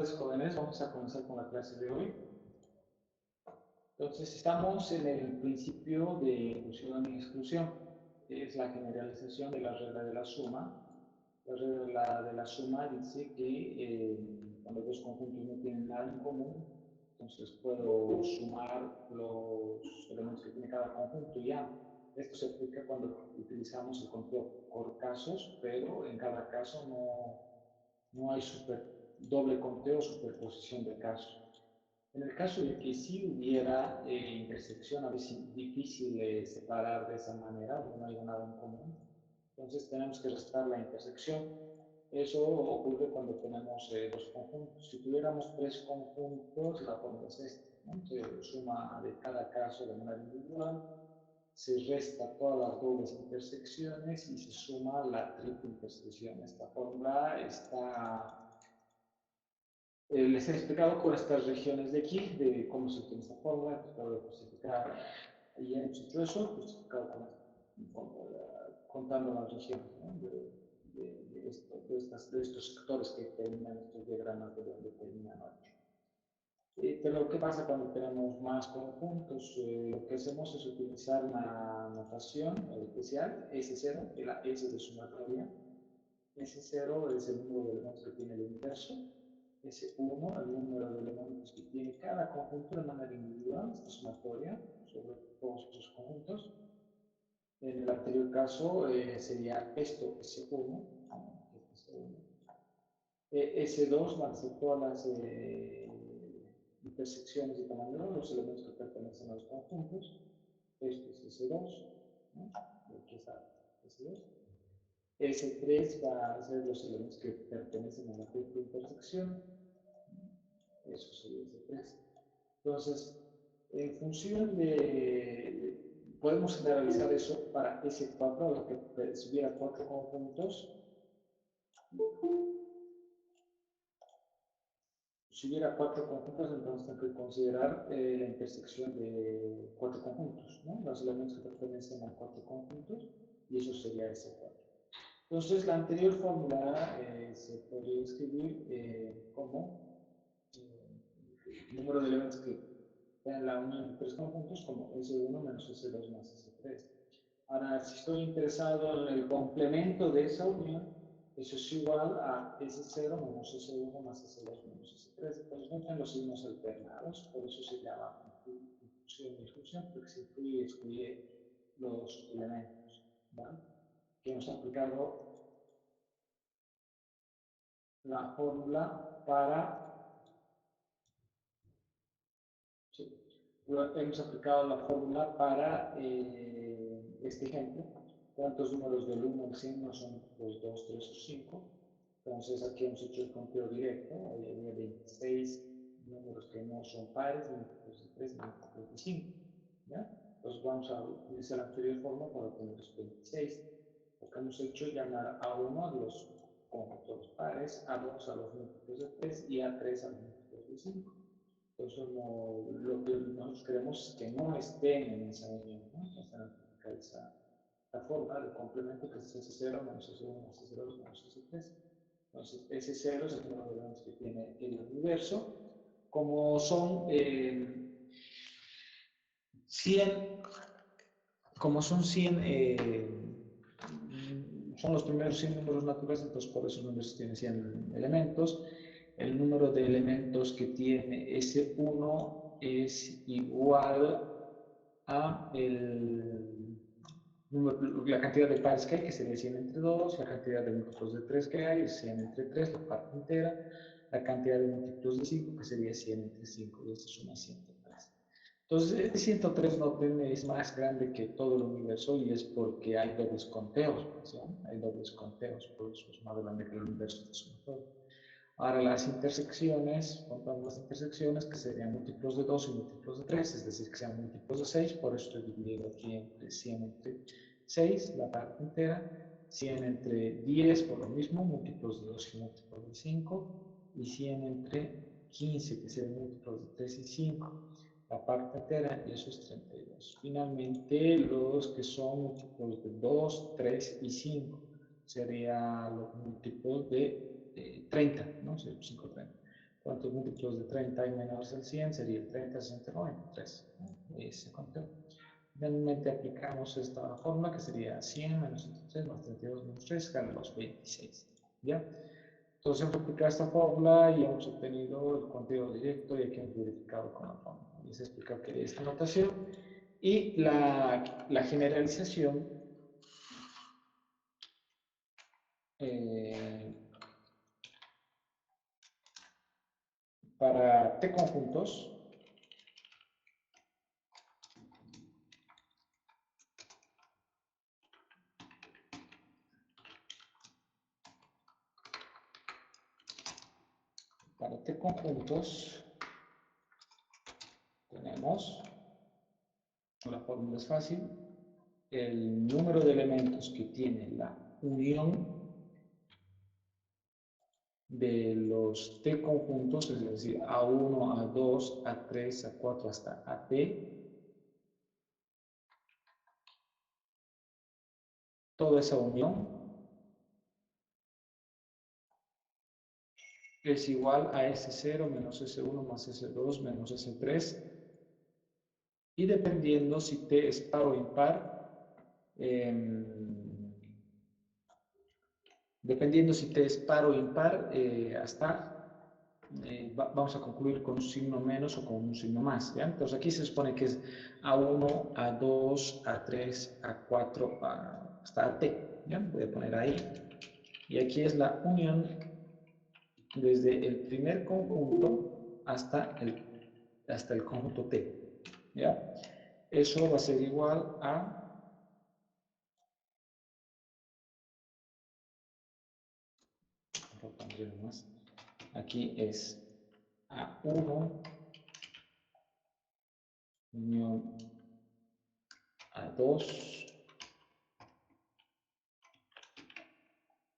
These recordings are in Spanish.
Pues jóvenes, vamos a comenzar con la clase de hoy. Entonces, estamos en el principio de inclusión y exclusión. Es la generalización de la regla de la suma. La regla de la suma dice que cuando dos conjuntos no tienen nada en común, entonces puedo sumar los elementos que tiene cada conjunto y ya. Esto se aplica cuando utilizamos el conteo por casos, pero en cada caso no hay doble conteo o superposición de casos. En el caso de que sí hubiera intersección, a veces difícil separar de esa manera, donde no hay nada en común, entonces tenemos que restar la intersección. Eso ocurre cuando tenemos dos conjuntos. Si tuviéramos tres conjuntos, la fórmula es esta, ¿no? Se suma de cada caso de manera individual, se resta todas las dobles intersecciones y se suma la triple intersección. Esta fórmula está les he explicado con estas regiones de aquí, de cómo se utiliza esta fórmula, he tratado de justificar, y hemos hecho eso, justificado contando las regiones, ¿no? de estos sectores que terminan estos diagramas de donde terminan 8. Pero ¿qué pasa cuando tenemos más conjuntos? Lo que hacemos es utilizar una notación especial, S0, que la S de sumatoria. S0 es el número de elementos que tiene el universo. S1, el número de elementos que tiene cada conjunto de manera individual, esta sumatoria sobre todos sus conjuntos. En el anterior caso sería esto, S1, ¿no? S1. S2 van a ser todas las intersecciones de tamaño 2, los elementos que pertenecen a los conjuntos. Esto es S2, ¿no? Y aquí está S2. S3 va a ser los elementos que pertenecen a la triple intersección. Eso sería S3. Entonces, en función podemos generalizar eso para S4, a lo que si hubiera cuatro conjuntos, entonces tengo que considerar la intersección de cuatro conjuntos, ¿no? Los elementos que pertenecen a cuatro conjuntos, y eso sería S4. Entonces, la anterior fórmula se podría escribir como el número de elementos que en la unión de tres conjuntos como S1 menos S2 más S3. Ahora, si estoy interesado en el complemento de esa unión, eso es igual a S0 menos S1 más S2 menos S3. Entonces no tengo signos alternados, por eso se llama inclusión y exclusión, porque se incluye y excluye los elementos. ¿Vale? Que hemos aplicado la fórmula para sí, hemos aplicado la fórmula para este ejemplo. ¿Cuántos números del 1 al 100 no son los 2, 3 o 5? Entonces aquí hemos hecho el conteo directo. Ahí había 26 números que no son pares, múltiplos de 3 y múltiplos de 5. ¿Ya? Entonces vamos a utilizar la anterior forma para obtener los 26. Lo que hemos hecho es llamar a 1 a los conjuntos pares, a 2 a los múltiplos de 3 y a 3 a los múltiplos de 5. Entonces, no, lo que nosotros queremos es que no estén en esa unión, ¿no? Entonces, tenemos que aplicar la forma de complemento que es S0 menos S1 más S2 menos S3. Entonces, S0 es el número de elementos que tiene el universo. Como son 100, como son 100, son los primeros 100 números naturales, entonces por eso el universo tiene 100 elementos. El número de elementos que tiene S1 es igual a la cantidad de pares que hay, que sería 100 entre 2, la cantidad de múltiplos de 3 que hay, es 100 entre 3, la parte entera, la cantidad de múltiplos de 5, que sería 100 entre 5, y eso suma 103. Entonces, este 103 noten es más grande que todo el universo y es porque hay dobles conteos, ¿sí? Hay dobles conteos, por eso es más grande que el universo de sumatorio. Ahora las intersecciones, contamos las intersecciones que serían múltiplos de 2 y múltiplos de 3, es decir, que sean múltiplos de 6, por eso estoy dividiendo aquí entre 100 entre 6, la parte entera, 100 entre 10, por lo mismo, múltiplos de 2 y múltiplos de 5, y 100 entre 15, que serían múltiplos de 3 y 5, la parte entera, y eso es 32. Finalmente, los que son múltiplos de 2, 3 y 5, serían los múltiplos de 30, ¿no? 5, 30. ¿Cuántos múltiplos de 30 hay menores al 100? Sería el 30, 60, 93. Ese conteo. Finalmente aplicamos esta fórmula que sería 100 menos 103 más 32 menos 3 igual a los 26. ¿Ya? Entonces hemos aplicado esta fórmula y hemos obtenido el conteo directo y aquí hemos verificado con la fórmula. Les he explicado que esta notación y la generalización eh, para T conjuntos. Para T conjuntos tenemos, la fórmula es fácil, el número de elementos que tiene la unión de los T conjuntos, es decir, A1, A2, A3, A4 hasta AT, toda esa unión es igual a S0 menos S1 más S2 menos S3, y dependiendo si T es par o impar, dependiendo si T es par o impar, vamos a concluir con un signo menos o con un signo más. ¿ya? Entonces aquí se supone que es A1, A2, A3, A4, hasta AT. ¿ya? Voy a poner ahí. Y aquí es la unión desde el primer conjunto hasta el conjunto T. ¿ya? Eso va a ser igual a... Aquí es A1 unión A2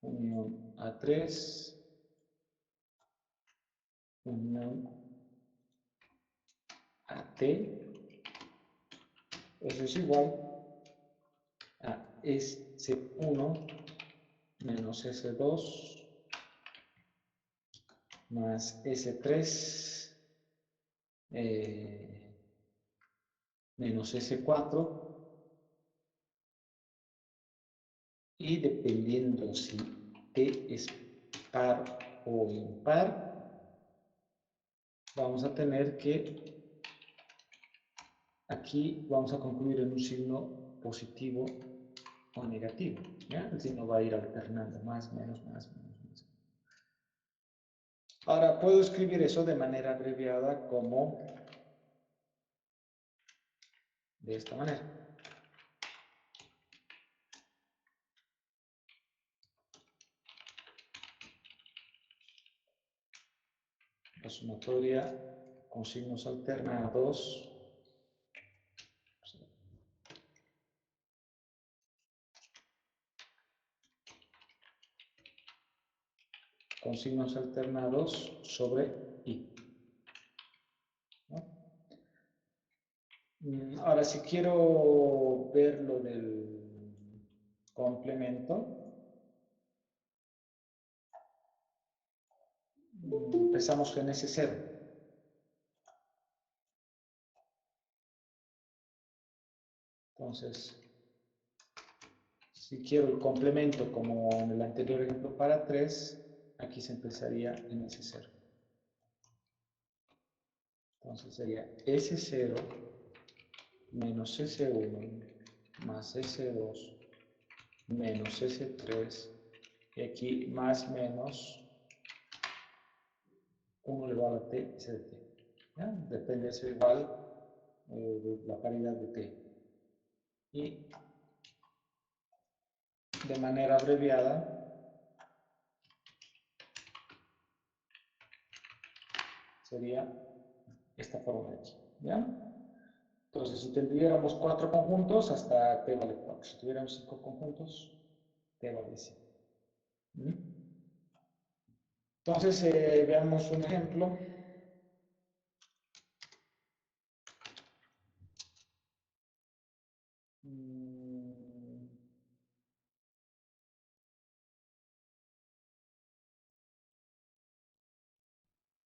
unión A3 unión AT. Eso es igual a S1 menos S2 más S3 menos S4, y dependiendo si T es par o impar, vamos a tener que aquí vamos a concluir en un signo positivo o negativo. ¿ya? El signo va a ir alternando más, menos, más, menos, más. Ahora puedo escribir eso de manera abreviada como de esta manera. La sumatoria con signos alternados sobre I. ¿no? Ahora, si quiero ver lo del complemento, empezamos en S0. Entonces, si quiero el complemento como en el anterior ejemplo para 3, aquí se empezaría en S0. Entonces sería S0 menos S1 más S2 menos S3, y aquí más menos 1 elevado a t S de t. ¿ya? Depende de ser igual de la paridad de t. Y de manera abreviada, sería esta forma de aquí. ¿ya? Entonces, si tuviéramos 4 conjuntos, hasta t vale 4. Si tuviéramos 5 conjuntos, t vale 5. Entonces, veamos un ejemplo.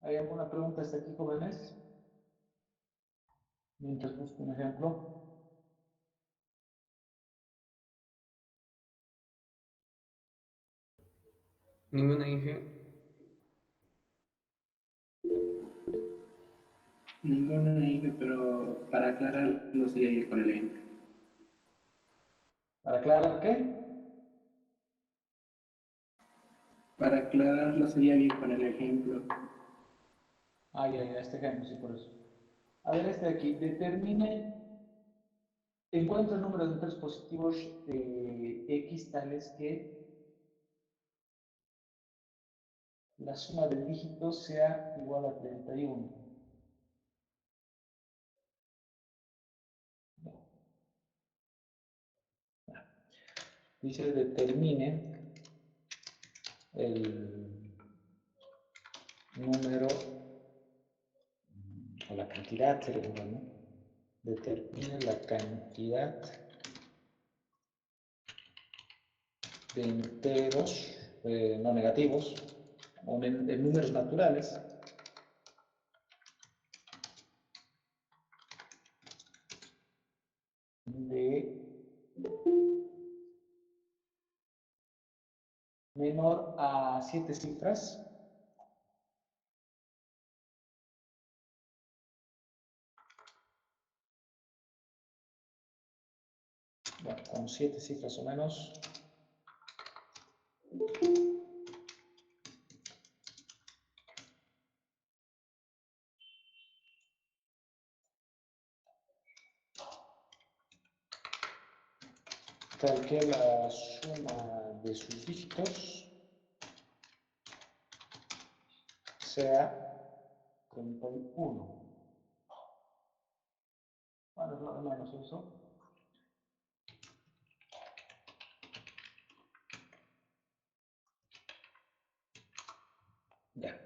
¿Hay alguna pregunta hasta aquí, jóvenes? Mientras busco un ejemplo. Ninguna dije. Ninguna hija, pero para aclararlo sería ir con el ejemplo. ¿Para aclarar qué? Para aclararlo sería bien con el ejemplo. Ah, ya, este ejemplo, sí, por eso. A ver, este de aquí. Determine, encuentra el número de enteros positivos de X tales que la suma de dígitos sea igual a 31. Dice determine el número o la cantidad, ¿no? Determine la cantidad de enteros no negativos o en números naturales de menor a 7 cifras bueno, con 7 cifras o menos tal que la suma de sus dígitos sea 31. Bueno, es lo de menos eso. Ya.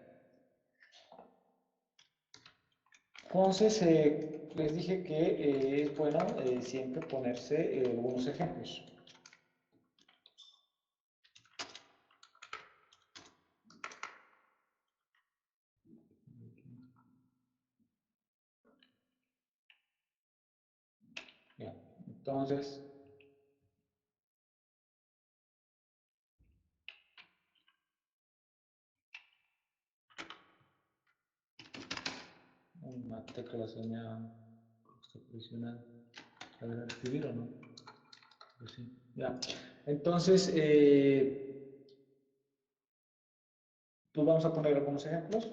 Entonces, les dije que es bueno siempre ponerse algunos ejemplos. Ya. Entonces, una tecla se me ha presionado. ¿La dejar escribir o no? Pues sí. Ya. Entonces, pues vamos a poner algunos ejemplos.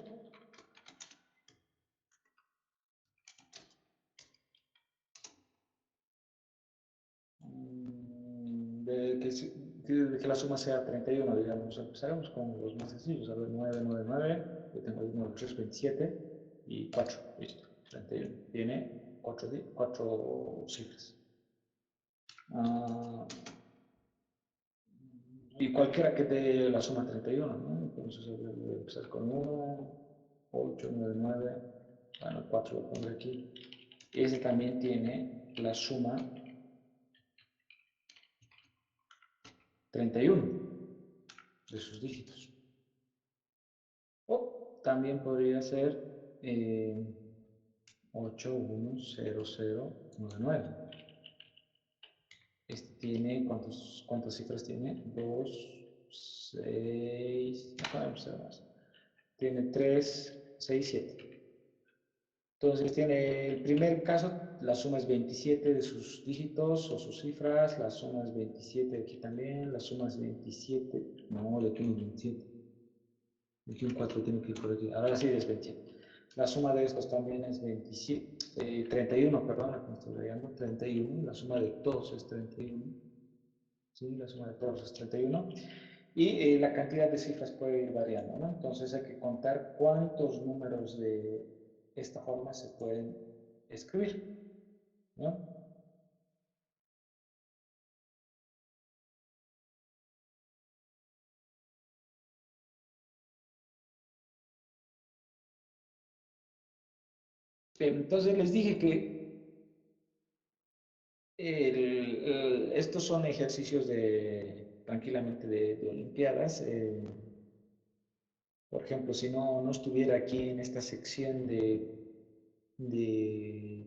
De que la suma sea 31, digamos. Empezaremos con los más sencillos. A ver, 9, 9, 9. Yo tengo el 9, 3, 27 y 4. Listo. 31. Tiene 4 cifras. Ah, y cualquiera que dé la suma 31, ¿no? Entonces voy a empezar con 1, 8, 9, 9. Bueno, 4 lo pondré aquí. Ese también tiene la suma 31 de sus dígitos. O también podría ser 8, 1, 0, 0, 9, 9. Este tiene, ¿cuántas cifras tiene? 2, 6, no podemos hacer más. Tiene 3, 6, 7. Entonces tiene el primer caso, la suma es 27 de sus dígitos o sus cifras, la suma es 27 aquí también, la suma es 27, no, le tengo 27. Aquí un 4 tiene que ir por aquí, ahora sí es 27. La suma de estos también es 27, 31, perdón, me estoy rayando, 31, la suma de todos es 31, ¿sí? La suma de todos es 31. Y la cantidad de cifras puede ir variando, ¿no? Entonces hay que contar cuántos números de esta forma se pueden escribir, ¿no? Bien, entonces les dije que estos son ejercicios tranquilamente de Olimpiadas. Por ejemplo, si no estuviera aquí en esta sección de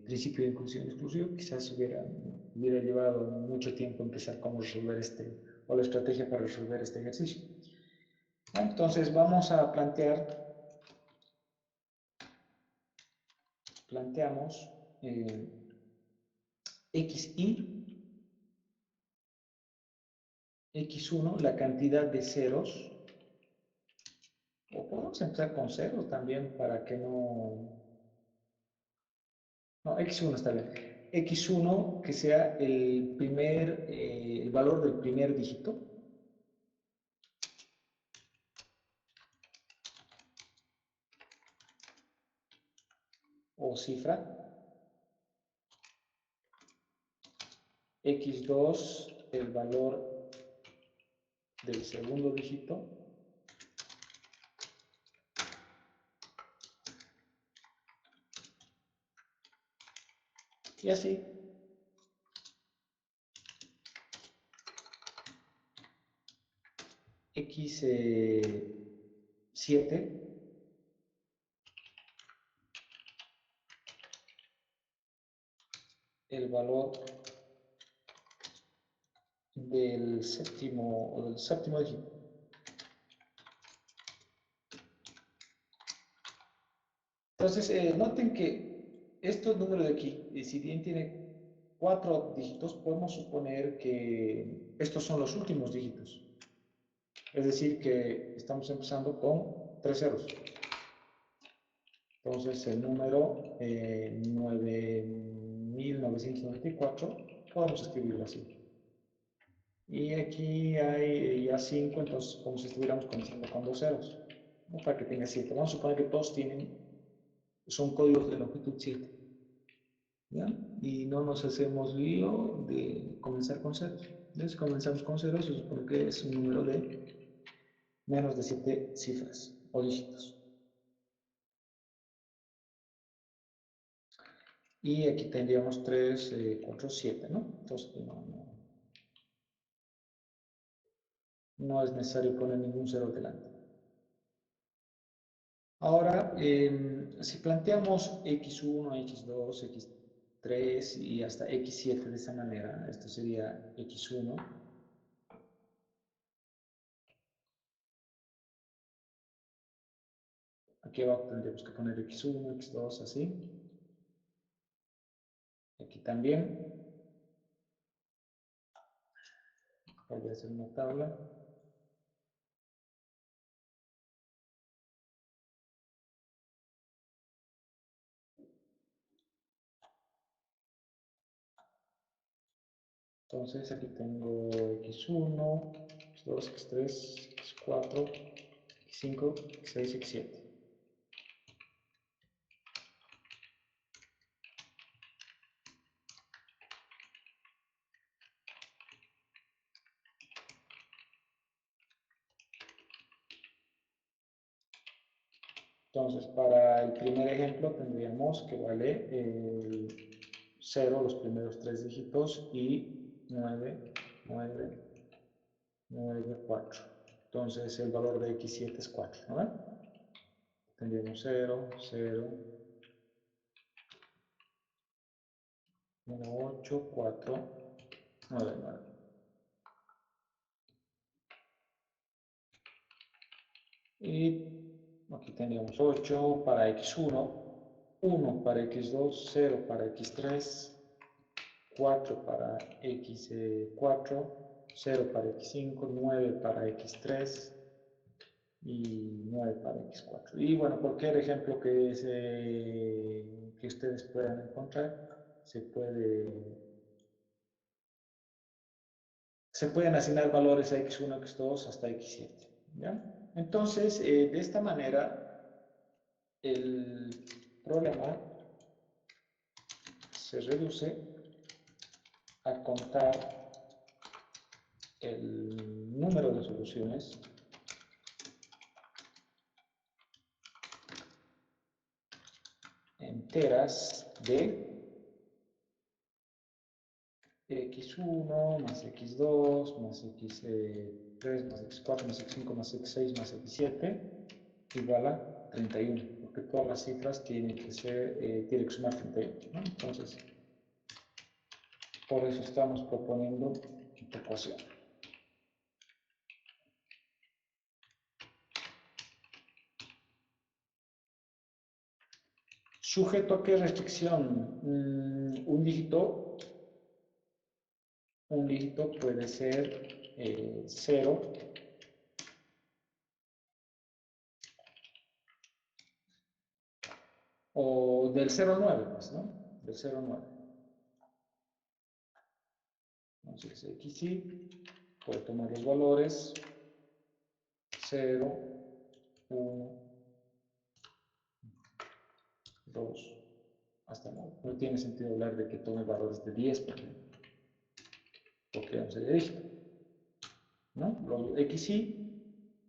principio de inclusión exclusión, quizás hubiera llevado mucho tiempo empezar cómo resolver o la estrategia para resolver este ejercicio. Entonces vamos a planteamos x1, la cantidad de ceros, o podemos empezar con ceros también para que no, x1 está bien. x1 que sea el valor del primer dígito, o cifra, x2 el valor del segundo dígito, y así. x7 el valor del séptimo dígito. Entonces, noten que estos números de aquí, si bien tiene 4 dígitos, podemos suponer que estos son los últimos dígitos. Es decir, que estamos empezando con 3 ceros. Entonces, el número 9994 podemos escribirlo así. Y aquí hay ya 5, entonces como si estuviéramos comenzando con 2 ceros, ¿no? Para que tenga 7. Vamos a suponer que todos son códigos de longitud 7. ¿Ya? Y no nos hacemos lío de comenzar con ceros. Entonces, comenzamos con ceros, se supone que es un número de menos de 7 cifras o dígitos. Y aquí tendríamos 3, 4, 7, ¿no? Entonces, no es necesario poner ningún cero delante. Ahora, si planteamos x1, x2, x3 y hasta x7 de esa manera, esto sería x1. Aquí abajo tendríamos que poner x1, x2, así. Aquí también. Voy a hacer una tabla. Entonces aquí tengo x1, x2, x3, x4, x5, x6, x7. Entonces, para el primer ejemplo tendríamos que vale el 0, los primeros 3 dígitos, y 9, 9, 9, 4. Entonces, el valor de x7 es 4, ¿no ven? Tendríamos 0, 0, 1, 8, 4, 9, 9. Y aquí tendríamos 8 para x1, 1 para x2, 0 para x3, 4 para x4, 0 para x5, 9 para x3 y 9 para x4. Y bueno, cualquier ejemplo que ustedes puedan encontrar, se pueden asignar valores a x1, x2 hasta x7. ¿Ya? Entonces, de esta manera, el problema se reduce a contar el número de soluciones enteras de x1 más x2 más x3 más x4 más x5 más x6 más x7 igual a 31, porque todas las cifras tienen que sumar 31, ¿no? Entonces, por eso estamos proponiendo esta ecuación. ¿Sujeto a qué restricción? Un dígito puede ser 0 o del 0 al 9, pues, ¿no? Del 0 al 9. Entonces, XY puede tomar los valores 0, 1, 2, hasta 9. No tiene sentido hablar de que tome valores de 10, por ejemplo, porque no sería dígito, ¿no? Los XY,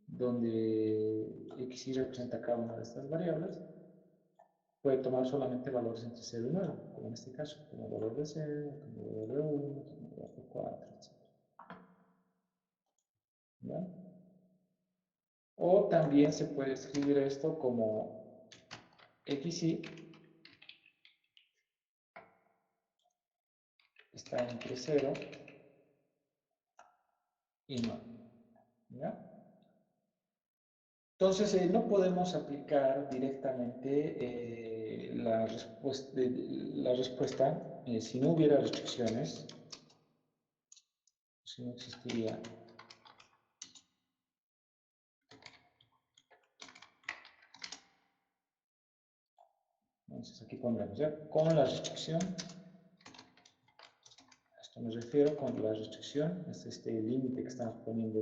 donde XY representa cada una de estas variables, puede tomar solamente valores entre 0 y 9, como en este caso. Toma el valor de 0, toma el valor de 1, toma el valor de 4, etc. ¿Ya? O también se puede escribir esto como XY está entre 0 y 9. ¿Ya? Entonces, no podemos aplicar directamente la respuesta si no hubiera restricciones, si no existiría. Entonces, aquí pondremos ya con la restricción. A esto me refiero con la restricción. Es este límite que estamos poniendo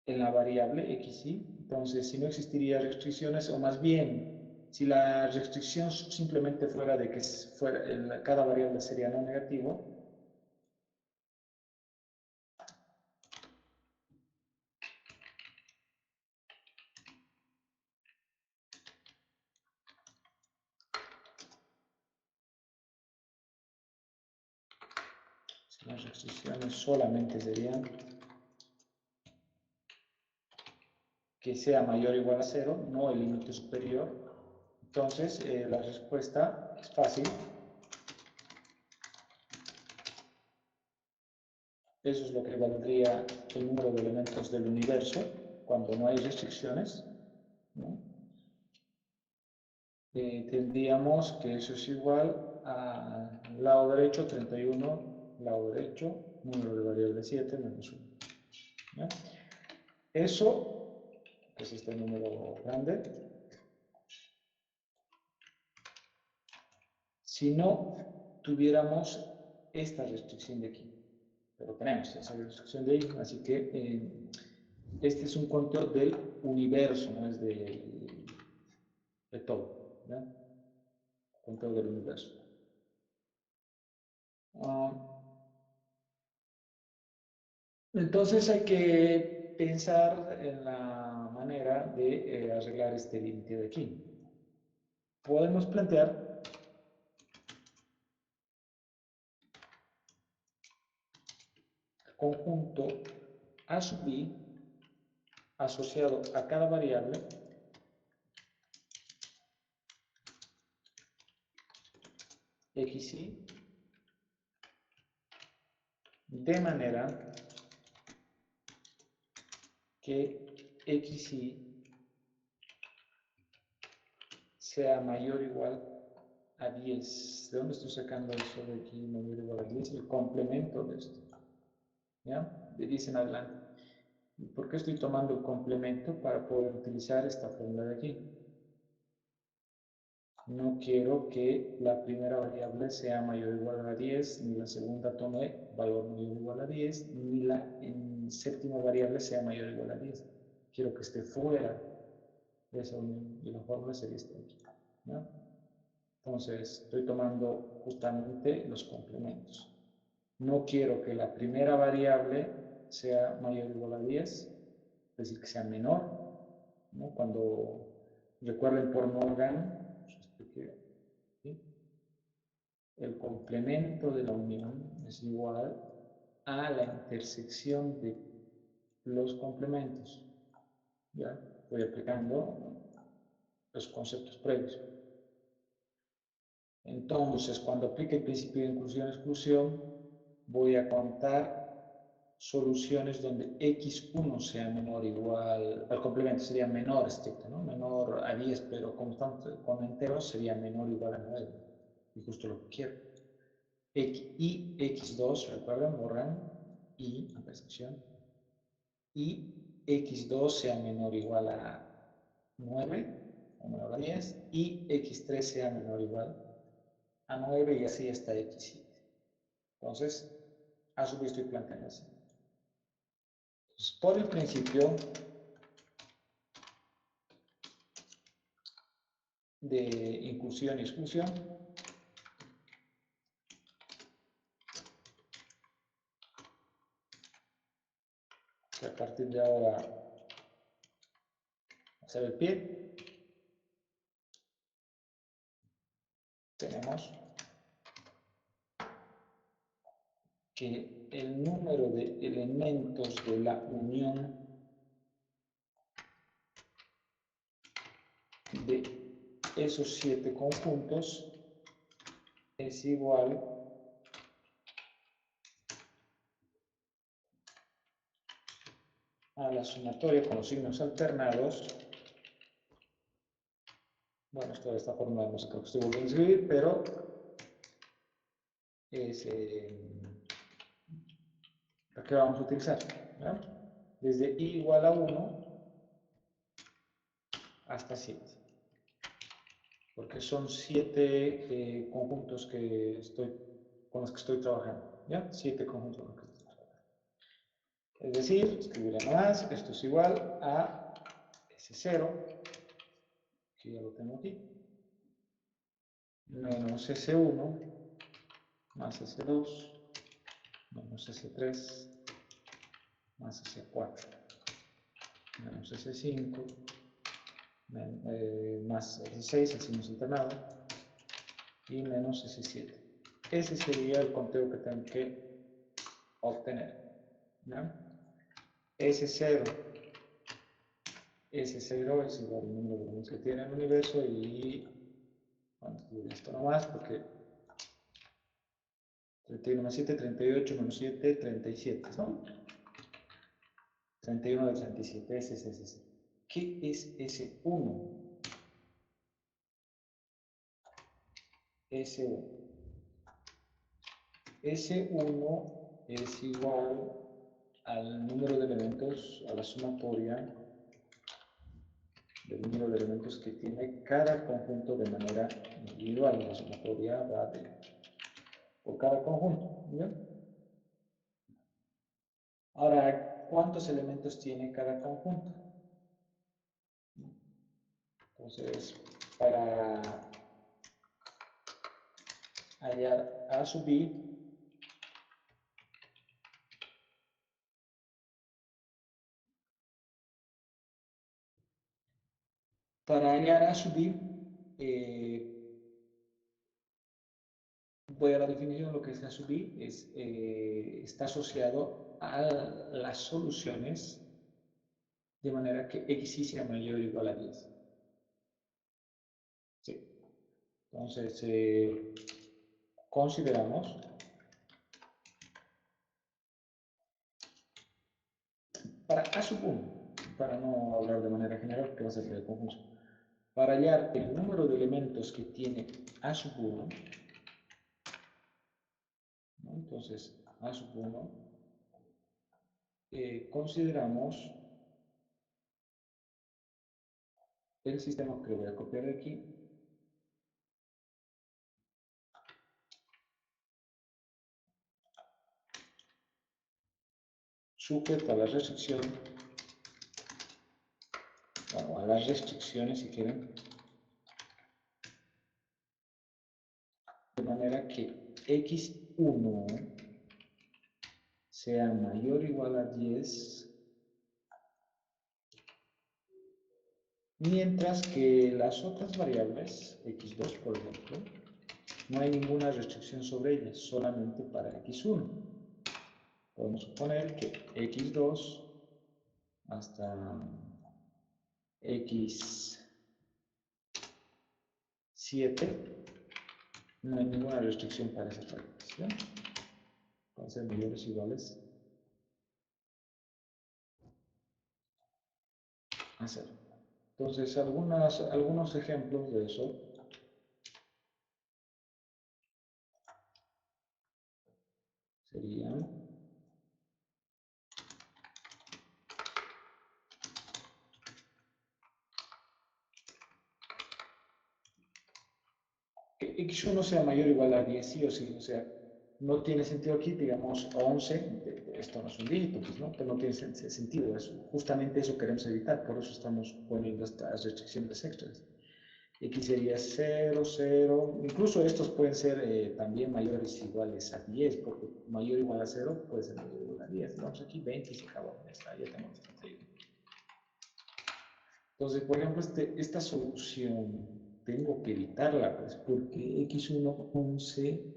en la variable XY. Entonces, si no existiría restricciones, o más bien, si la restricción simplemente fuera de que cada variable sería no negativo, si las restricciones solamente serían que sea mayor o igual a 0, no el límite superior, entonces la respuesta es fácil. Eso es lo que valdría el número de elementos del universo cuando no hay restricciones, ¿no? Tendríamos que eso es igual al lado derecho, 31, lado derecho, número de variable 7 menos 1. ¿Ya? Eso, que es este número grande, si no tuviéramos esta restricción de aquí. Pero tenemos esa restricción de ahí, así que este es un conteo del universo, no es de todo, ¿ya? Conteo del universo. Entonces hay que pensar en la manera de arreglar este límite de aquí. Podemos plantear el conjunto A sub I asociado a cada variable XY de manera que XY sea mayor o igual a 10. ¿De dónde estoy sacando eso de aquí mayor o igual a 10? El complemento de esto. ¿Ya? De 10 en adelante. ¿Y por qué estoy tomando el complemento? Para poder utilizar esta fórmula de aquí. No quiero que la primera variable sea mayor o igual a 10, ni la segunda tome valor mayor o igual a 10, ni la séptima variable sea mayor o igual a 10. Quiero que esté fuera de esa unión y la fórmula sería esta de aquí, ¿no? Entonces, estoy tomando justamente los complementos. No quiero que la primera variable sea mayor o igual a 10, es decir, que sea menor, ¿no? Cuando recuerden por Morgan, ¿sí? El complemento de la unión es igual a la intersección de los complementos. ¿Ya? Voy aplicando los conceptos previos. Entonces, cuando aplique el principio de inclusión-exclusión, voy a contar soluciones donde x1 sea menor o igual, al complemento sería menor estricto, ¿no? Menor a 10, pero con enteros sería menor o igual a 9. Y justo lo que quiero. Y x2, recuerden, borran, y, intersección, y x2 sea menor o igual a 9, o menor a 10, y x3 sea menor o igual a 9, y así hasta x7. Entonces, a su vez estoy planteando así. Entonces, por el principio de inclusión y exclusión, que a partir de ahora hacer el pie, tenemos que el número de elementos de la unión de esos 7 conjuntos es igual a la sumatoria con los signos alternados. Bueno, esto de esta forma no sé, creo que estoy volviendo a escribir, pero es ¿para qué vamos a utilizar? ¿No? Desde i igual a 1 hasta 7. Porque son 7 conjuntos con los que estoy trabajando. ¿Ya? 7 conjuntos con los que estoy trabajando. Es decir, escribiré más, esto es igual a S0, que ya lo tengo aquí, menos S1, más S2, menos S3, más S4, menos S5, más S6, el signo es alternado, y menos S7. Ese sería el conteo que tengo que obtener. ¿Ya? S0 S0 es igual al número de elementos que tiene el universo y, bueno, esto nomás porque 31 más 7, 38 menos 7, 37, ¿no? 31 de 37, ese es ese. ¿Qué es S1? S1. S1 es igual al número de elementos, a la sumatoria del número de elementos que tiene cada conjunto de manera individual. La sumatoria va por cada conjunto. ¿Ya? Ahora, ¿cuántos elementos tiene cada conjunto? Entonces, para hallar A sub I, voy a la definición. Lo que es A sub I está asociado a las soluciones de manera que XY sea mayor o igual a 10. Sí. Entonces, consideramos para A sub 1, para no hablar de manera general, porque va a ser medio confuso. Para hallar el número de elementos que tiene A sub 1, ¿no? Entonces, A sub 1, consideramos el sistema que lo voy a copiar de aquí, sujeto a la restricción, bueno, a las restricciones si quieren, de manera que x1 sea mayor o igual a 10, mientras que las otras variables, x2 por ejemplo, no hay ninguna restricción sobre ellas, solamente para x1. Podemos suponer que x2 hasta x7, no hay ninguna restricción para esa fracción. Van a ser mayores o iguales a 0. Entonces, algunos ejemplos de eso serían que x1 sea mayor o igual a 10, sí o sí. O sea, no tiene sentido aquí, digamos, 11, esto no es un dígito, pues no, pero no tiene sentido. Justamente eso queremos evitar, por eso estamos poniendo estas restricciones extras. X sería 0, 0, incluso estos pueden ser también mayores o iguales a 10, porque mayor o igual a 0 puede ser mayor o igual a 10. Vamos aquí 20 y se acabó, ya está, ya tenemos 31. Entonces, por ejemplo, esta solución tengo que evitarla, pues, porque x1, 11,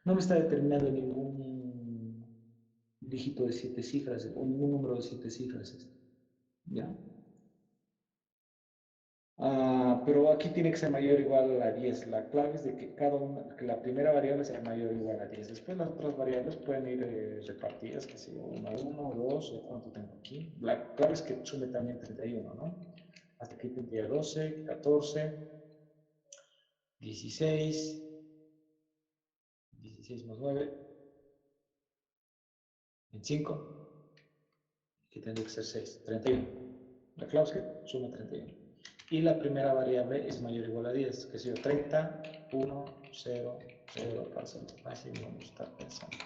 no me está determinando ningún dígito de 7 cifras, o ningún número de 7 cifras, ¿ya? Pero aquí tiene que ser mayor o igual a 10. La clave es de que que la primera variable sea mayor o igual a 10. Después las otras variables pueden ir repartidas, que sea 1 a 1, 2, ¿cuánto tengo aquí? La clave es que sume también 31, ¿no? Hasta aquí tendría 12, 14, 16, 16 más 9, 25, que tendría que ser 6, 31. La clave es que sume 31. Y la primera variable es mayor o igual a 10, que sea 30, 1, 0, 0, para hacerlo fácil, vamos a estar pensando.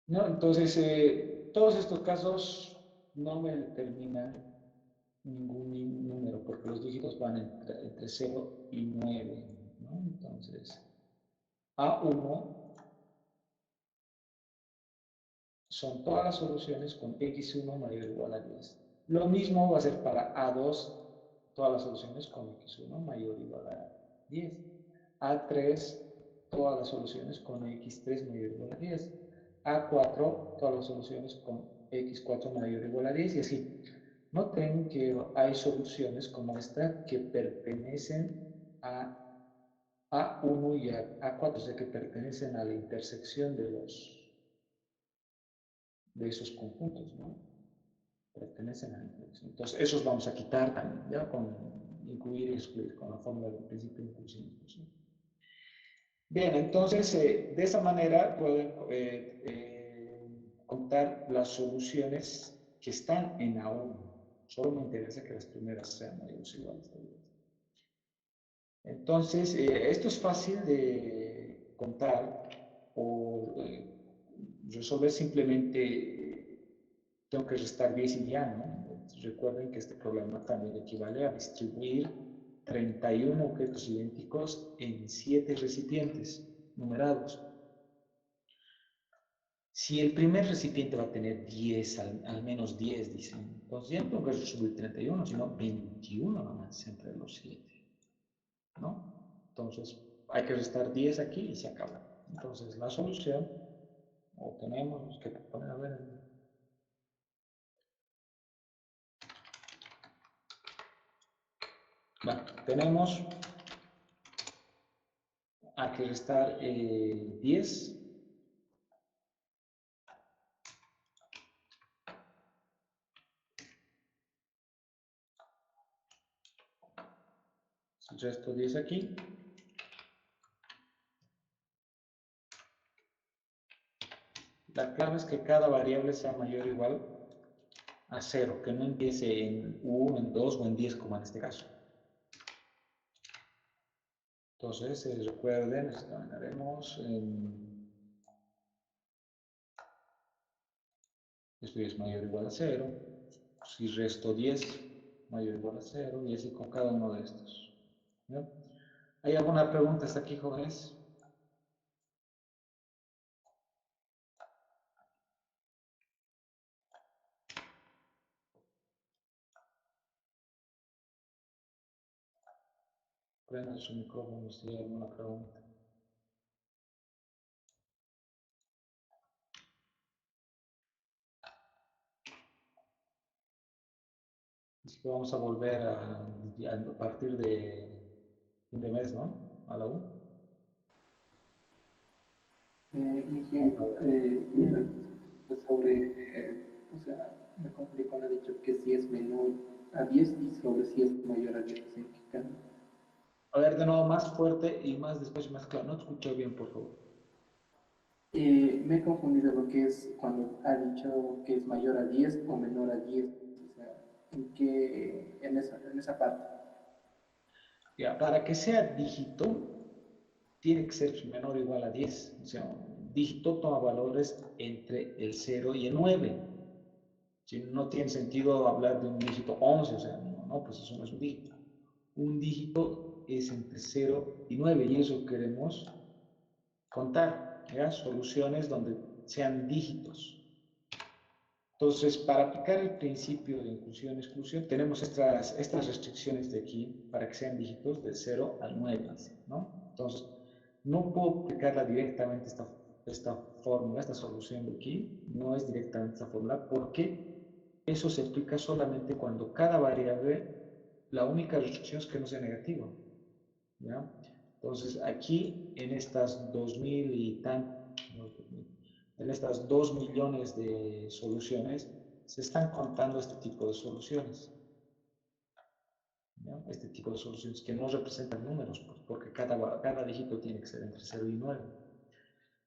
¿No? Entonces, todos estos casos no me determinan ningún número, porque los dígitos van entre 0 y 9, ¿no? Entonces, A1 son todas las soluciones con x1 mayor o igual a 10. Lo mismo va a ser para A2, todas las soluciones con x1 mayor o igual a 10. A3, todas las soluciones con x3 mayor o igual a 10. A4, todas las soluciones con x4 mayor o igual a 10 y así. Noten que hay soluciones como esta que pertenecen a A1 y a A4, o sea que pertenecen a la intersección de esos conjuntos, ¿no? Pertenecen a la intersección. Entonces, esos vamos a quitar también, ¿ya? Con incluir y excluir, con la fórmula del principio de inclusión y exclusión. Bien, entonces, de esa manera pueden contar las soluciones que están en A1. Solo me interesa que las primeras sean mayores o iguales a 10. Entonces, esto es fácil de contar o resolver simplemente, tengo que restar 10 y ya, ¿no? Recuerden que este problema también equivale a distribuir 31 objetos idénticos en 7 recipientes numerados. Si el primer recipiente va a tener 10, al menos 10, dicen, entonces ya no tengo que resolver 31, sino 21 nomás entre los 7, ¿no? Entonces, hay que restar 10 aquí y se acaba. Entonces, la solución, o tenemos que poner a ver, bueno, tenemos a que restar 10. Si resto 10 aquí, la clave es que cada variable sea mayor o igual a 0, que no empiece en 1, en 2 o en 10 como en este caso. Entonces, recuerden, haremos esto es mayor o igual a 0. Si resto 10, mayor o igual a 0, y así con cada uno de estos. ¿No? ¿Hay alguna pregunta hasta aquí, jóvenes? Prendan su micrófono si hay alguna pregunta. que vamos a volver a partir de fin de mes, ¿no? A la U. Mira, pues sobre, o sea, me complicó, me ha dicho que si es menor a 10 y sobre si es mayor a 10, ¿en qué cambia? A ver, de nuevo, más fuerte y más despacio, más claro. No te escucho bien, por favor. Me he confundido lo que es cuando ha dicho que es mayor a 10 o menor a 10, o sea, en esa parte. Ya, para que sea dígito, tiene que ser menor o igual a 10. O sea, un dígito toma valores entre el 0 y el 9. Si no tiene sentido hablar de un dígito 11, o sea, no, pues eso no es un dígito. Un dígito es entre 0 y 9 y eso queremos contar, ¿ya? Soluciones donde sean dígitos. Entonces, para aplicar el principio de inclusión-exclusión, tenemos estas restricciones de aquí para que sean dígitos de 0 al 9, ¿no? Entonces, no puedo aplicarla directamente esta fórmula, esta solución de aquí, no es directamente esta fórmula, porque eso se aplica solamente cuando cada variable, la única restricción es que no sea negativa, ¿ya? Entonces, aquí en estas 2000 y tanto, no, en estas 2 millones de soluciones, se están contando este tipo de soluciones, ¿ya? Este tipo de soluciones que no representan números, pues, porque cada dígito tiene que ser entre 0 y 9.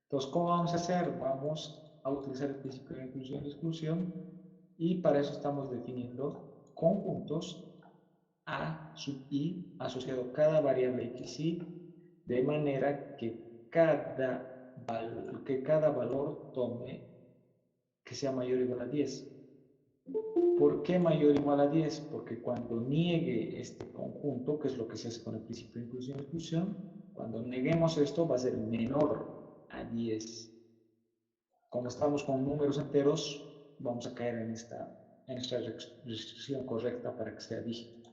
Entonces, ¿cómo vamos a hacer? Vamos a utilizar el principio de inclusión y exclusión y para eso estamos definiendo conjuntos A sub i asociado a cada variable x, y de manera que cada valor tome que sea mayor o igual a 10. ¿Por qué mayor o igual a 10? Porque cuando niegue este conjunto, que es lo que se hace con el principio de inclusión y exclusión, cuando neguemos esto va a ser menor a 10. Como estamos con números enteros, vamos a caer en esta restricción correcta para que sea dígito.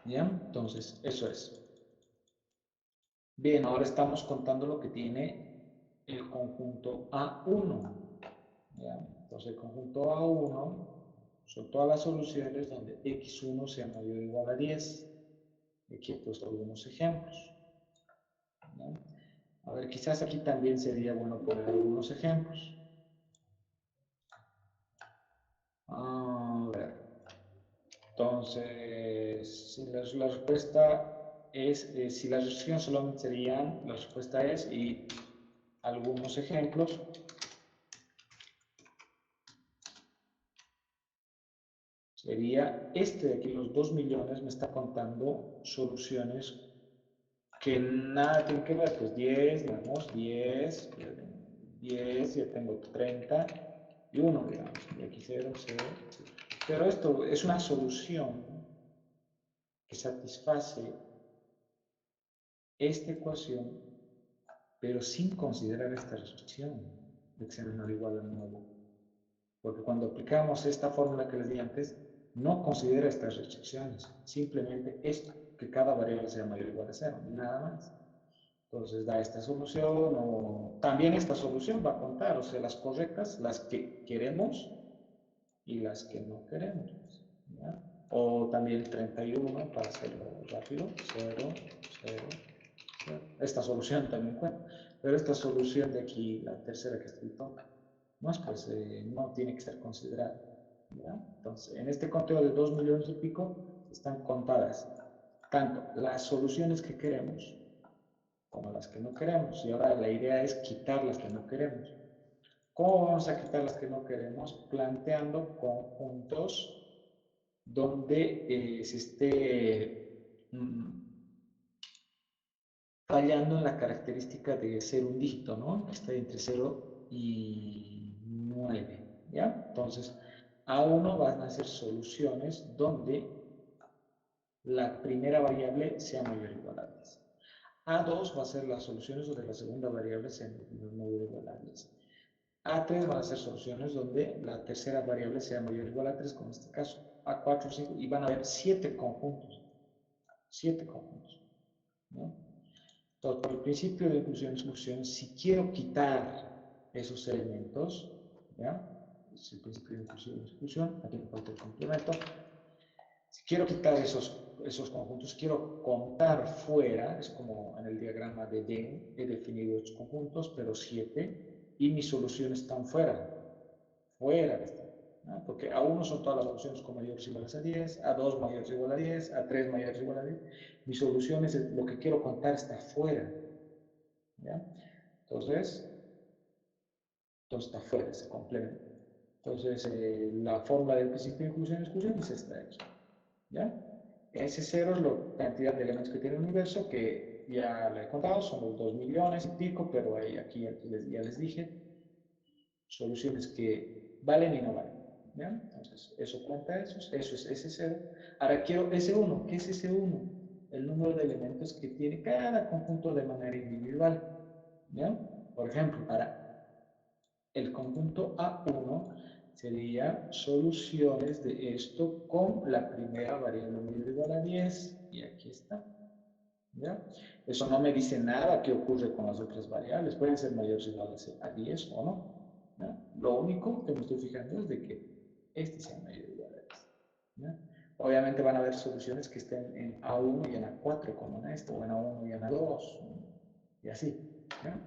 ¿Bien? Entonces, eso es. Bien, ahora estamos contando lo que tiene el conjunto A1. ¿Ya? Entonces, el conjunto A1 son todas las soluciones donde x1 sea mayor o igual a 10. Aquí he puesto algunos ejemplos. ¿Ya? A ver, quizás aquí también sería bueno poner algunos ejemplos. A ver, entonces, si la respuesta es, si las restricciones solamente serían, la respuesta es, y algunos ejemplos, sería este de aquí, los 2 millones, me está contando soluciones que nada tienen que ver, pues 10, digamos, 10, ya tengo 30 y 1, digamos, y aquí 0, 0, 0. Pero esto es una solución que satisface esta ecuación, pero sin considerar esta restricción de que sea menor o igual a 9. Porque cuando aplicamos esta fórmula que les di antes, no considera estas restricciones, simplemente esto, que cada variable sea mayor o igual a 0, nada más. Entonces da esta solución, o también esta solución va a contar, o sea, las correctas, las que queremos y las que no queremos, ¿ya? O también 31, para hacerlo rápido, 0, 0, 0. Esta solución también cuenta, pero esta solución de aquí, la tercera que he escrito, pues no tiene que ser considerada, ¿ya? Entonces, en este conteo de 2 millones y pico, están contadas tanto las soluciones que queremos como las que no queremos. Y ahora la idea es quitar las que no queremos. ¿Cómo vamos a quitar las que no queremos? Planteando conjuntos donde se esté fallando en la característica de ser un dígito, ¿no? Que está entre 0 y 9, ¿ya? Entonces, A1 van a ser soluciones donde la primera variable sea mayor o igual a 10. A2 va a ser las soluciones donde la segunda variable sea mayor o igual a 10. A3 van a ser soluciones donde la tercera variable sea mayor o igual a 3, como en este caso. A4, 5, y van a haber 7 conjuntos. 7 conjuntos, ¿no? Entonces, por el principio de inclusión y exclusión, si quiero quitar esos elementos, ¿ya? es el principio de inclusión y exclusión. Aquí me falta el complemento. Si quiero quitar esos conjuntos, quiero contar fuera, es como en el diagrama de Venn, he definido 8 conjuntos, pero 7, y mis soluciones están fuera están, ¿no? Porque A1 son todas las soluciones con mayores o iguales a 10, A2 mayores o igual a 10, A3 mayores o igual a 10. Mi solución es lo que quiero contar está fuera, ¿ya? Entonces está fuera, se complementa. Entonces, la fórmula del principio de inclusión y exclusión es esta de aquí, ¿ya? S0 es la cantidad de elementos que tiene el universo, que ya le he contado, son los 2 millones y pico, pero aquí ya les dije, soluciones que valen y no valen, ¿ya? Entonces, eso cuenta eso es S0. Ahora quiero S1, ¿qué es S1? El número de elementos que tiene cada conjunto de manera individual, ¿ya? Por ejemplo, para el conjunto A1 sería soluciones de esto con la primera variable mayor o igual a 10, y aquí está, ¿ya? Eso no me dice nada qué ocurre con las otras variables, pueden ser mayores o iguales a 10 o no, ¿ya? Lo único que me estoy fijando es de que este sea mayor o igual a 10, ¿ya? Obviamente van a haber soluciones que estén en A1 y en A4, como en esto, o en A1 y en A2, y así, ¿ya?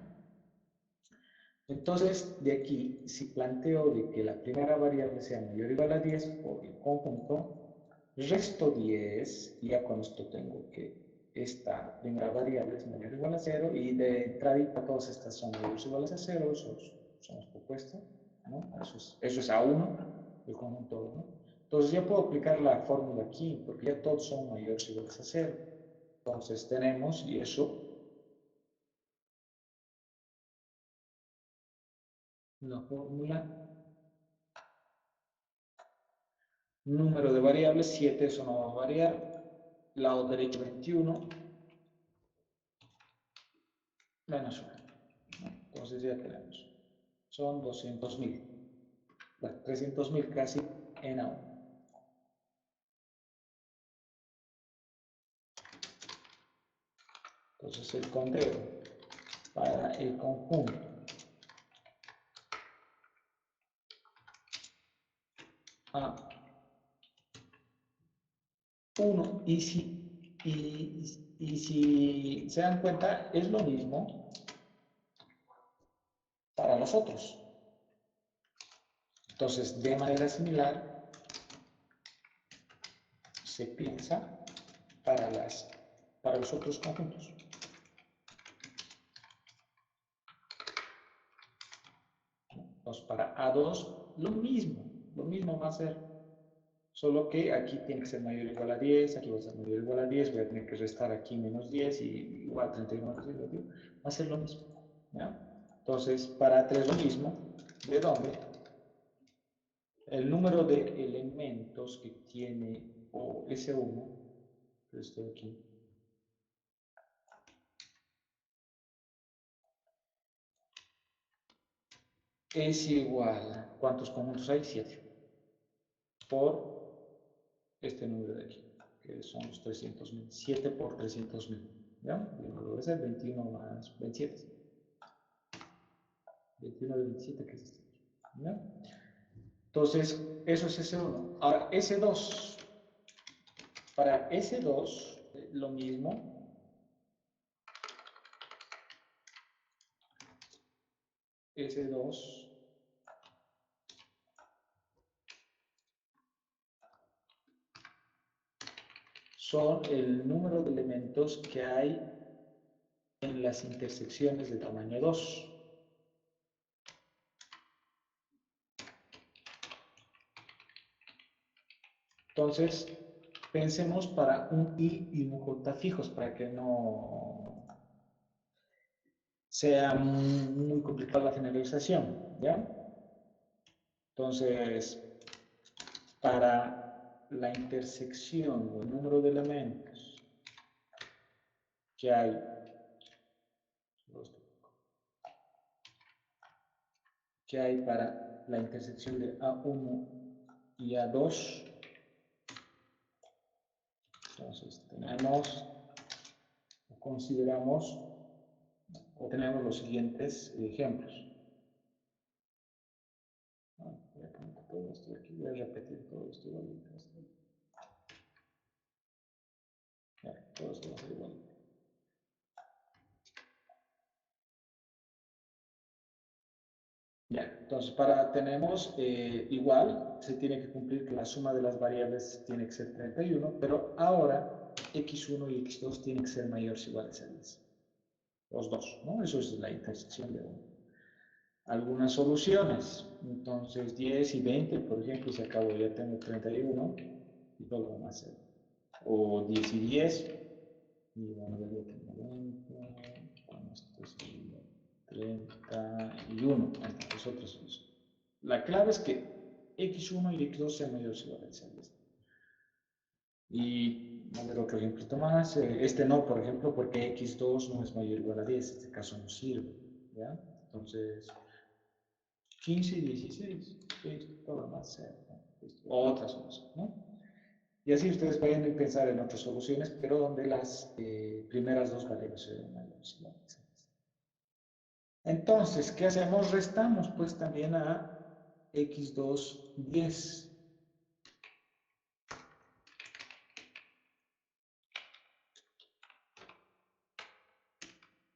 Entonces, de aquí, si planteo de que la primera variable sea mayor o igual a 10 por el conjunto, resto 10, y ya con esto tengo que esta primera variable es mayor o igual a 0, y de entradita todas estas son mayores o iguales a 0, son los propuestos, ¿no? Eso es A1, el conjunto 1. Entonces ya puedo aplicar la fórmula aquí, porque ya todos son mayores o iguales a 0. Entonces tenemos, y eso, la fórmula, número de variables, 7, eso no va a variar, lado derecho 21, menos 1. Entonces ya tenemos, son 200.000, bueno, 300.000 casi en A1. Entonces el conteo para el conjunto A1, y si se dan cuenta, es lo mismo para los otros. Entonces, de manera similar, se piensa para los otros conjuntos. Entonces, para A2, lo mismo va a ser. Solo que aquí tiene que ser mayor o igual a 10, aquí va a ser mayor o igual a 10, voy a tener que restar aquí menos 10 y igual 31 más 10, va a ser lo mismo, ¿ya? Entonces, para A3 lo mismo, ¿de dónde? El número de elementos que tiene o S1, esto de aquí, es igual, ¿cuántos conjuntos hay? 7, por este número de aquí, que son los 300.000, 7 por 300.000, ¿ya? Debe ser 21 más 27. 21 de 27, que es este, ¿ya? Entonces, eso es S1. Ahora, S2. Para S2, lo mismo. S2 son el número de elementos que hay en las intersecciones de tamaño 2. Entonces, pensemos para un I y un J fijos, para que no sea muy complicada la generalización, ¿ya? Entonces, para la intersección o el número de elementos que hay para la intersección de A1 y A2. Entonces consideramos o tenemos los siguientes ejemplos. Voy a poner todo esto de aquí. Voy a repetir todo esto igualito. Ya, todo esto va a ser igualito. Ya, entonces tenemos igual, se tiene que cumplir que la suma de las variables tiene que ser 31, pero ahora x1 y x2 tienen que ser mayores o iguales a 10. Los dos, ¿no? Eso es la intersección de uno. Algunas soluciones, entonces 10 y 20, por ejemplo, se acabó, ya tengo 31 y todo lo demás 0. O 10 y 10, y bueno, ya tengo 20, con esto sería 31, entre las otras soluciones. La clave es que x1 y x2 sean mayores o iguales a 10. Y a ver otro ejemplo más. Este no, por ejemplo, porque x2 no es mayor o igual a 10. Este caso no sirve. ¿Ya? Entonces, 15 y 16. Listo, todo lo más 0. Listo. Otra solución, ¿no? Y así ustedes vayan a pensar en otras soluciones, pero donde las primeras dos variables sean mayores o iguales a 10. Entonces, ¿qué hacemos? Restamos pues también a x2 10.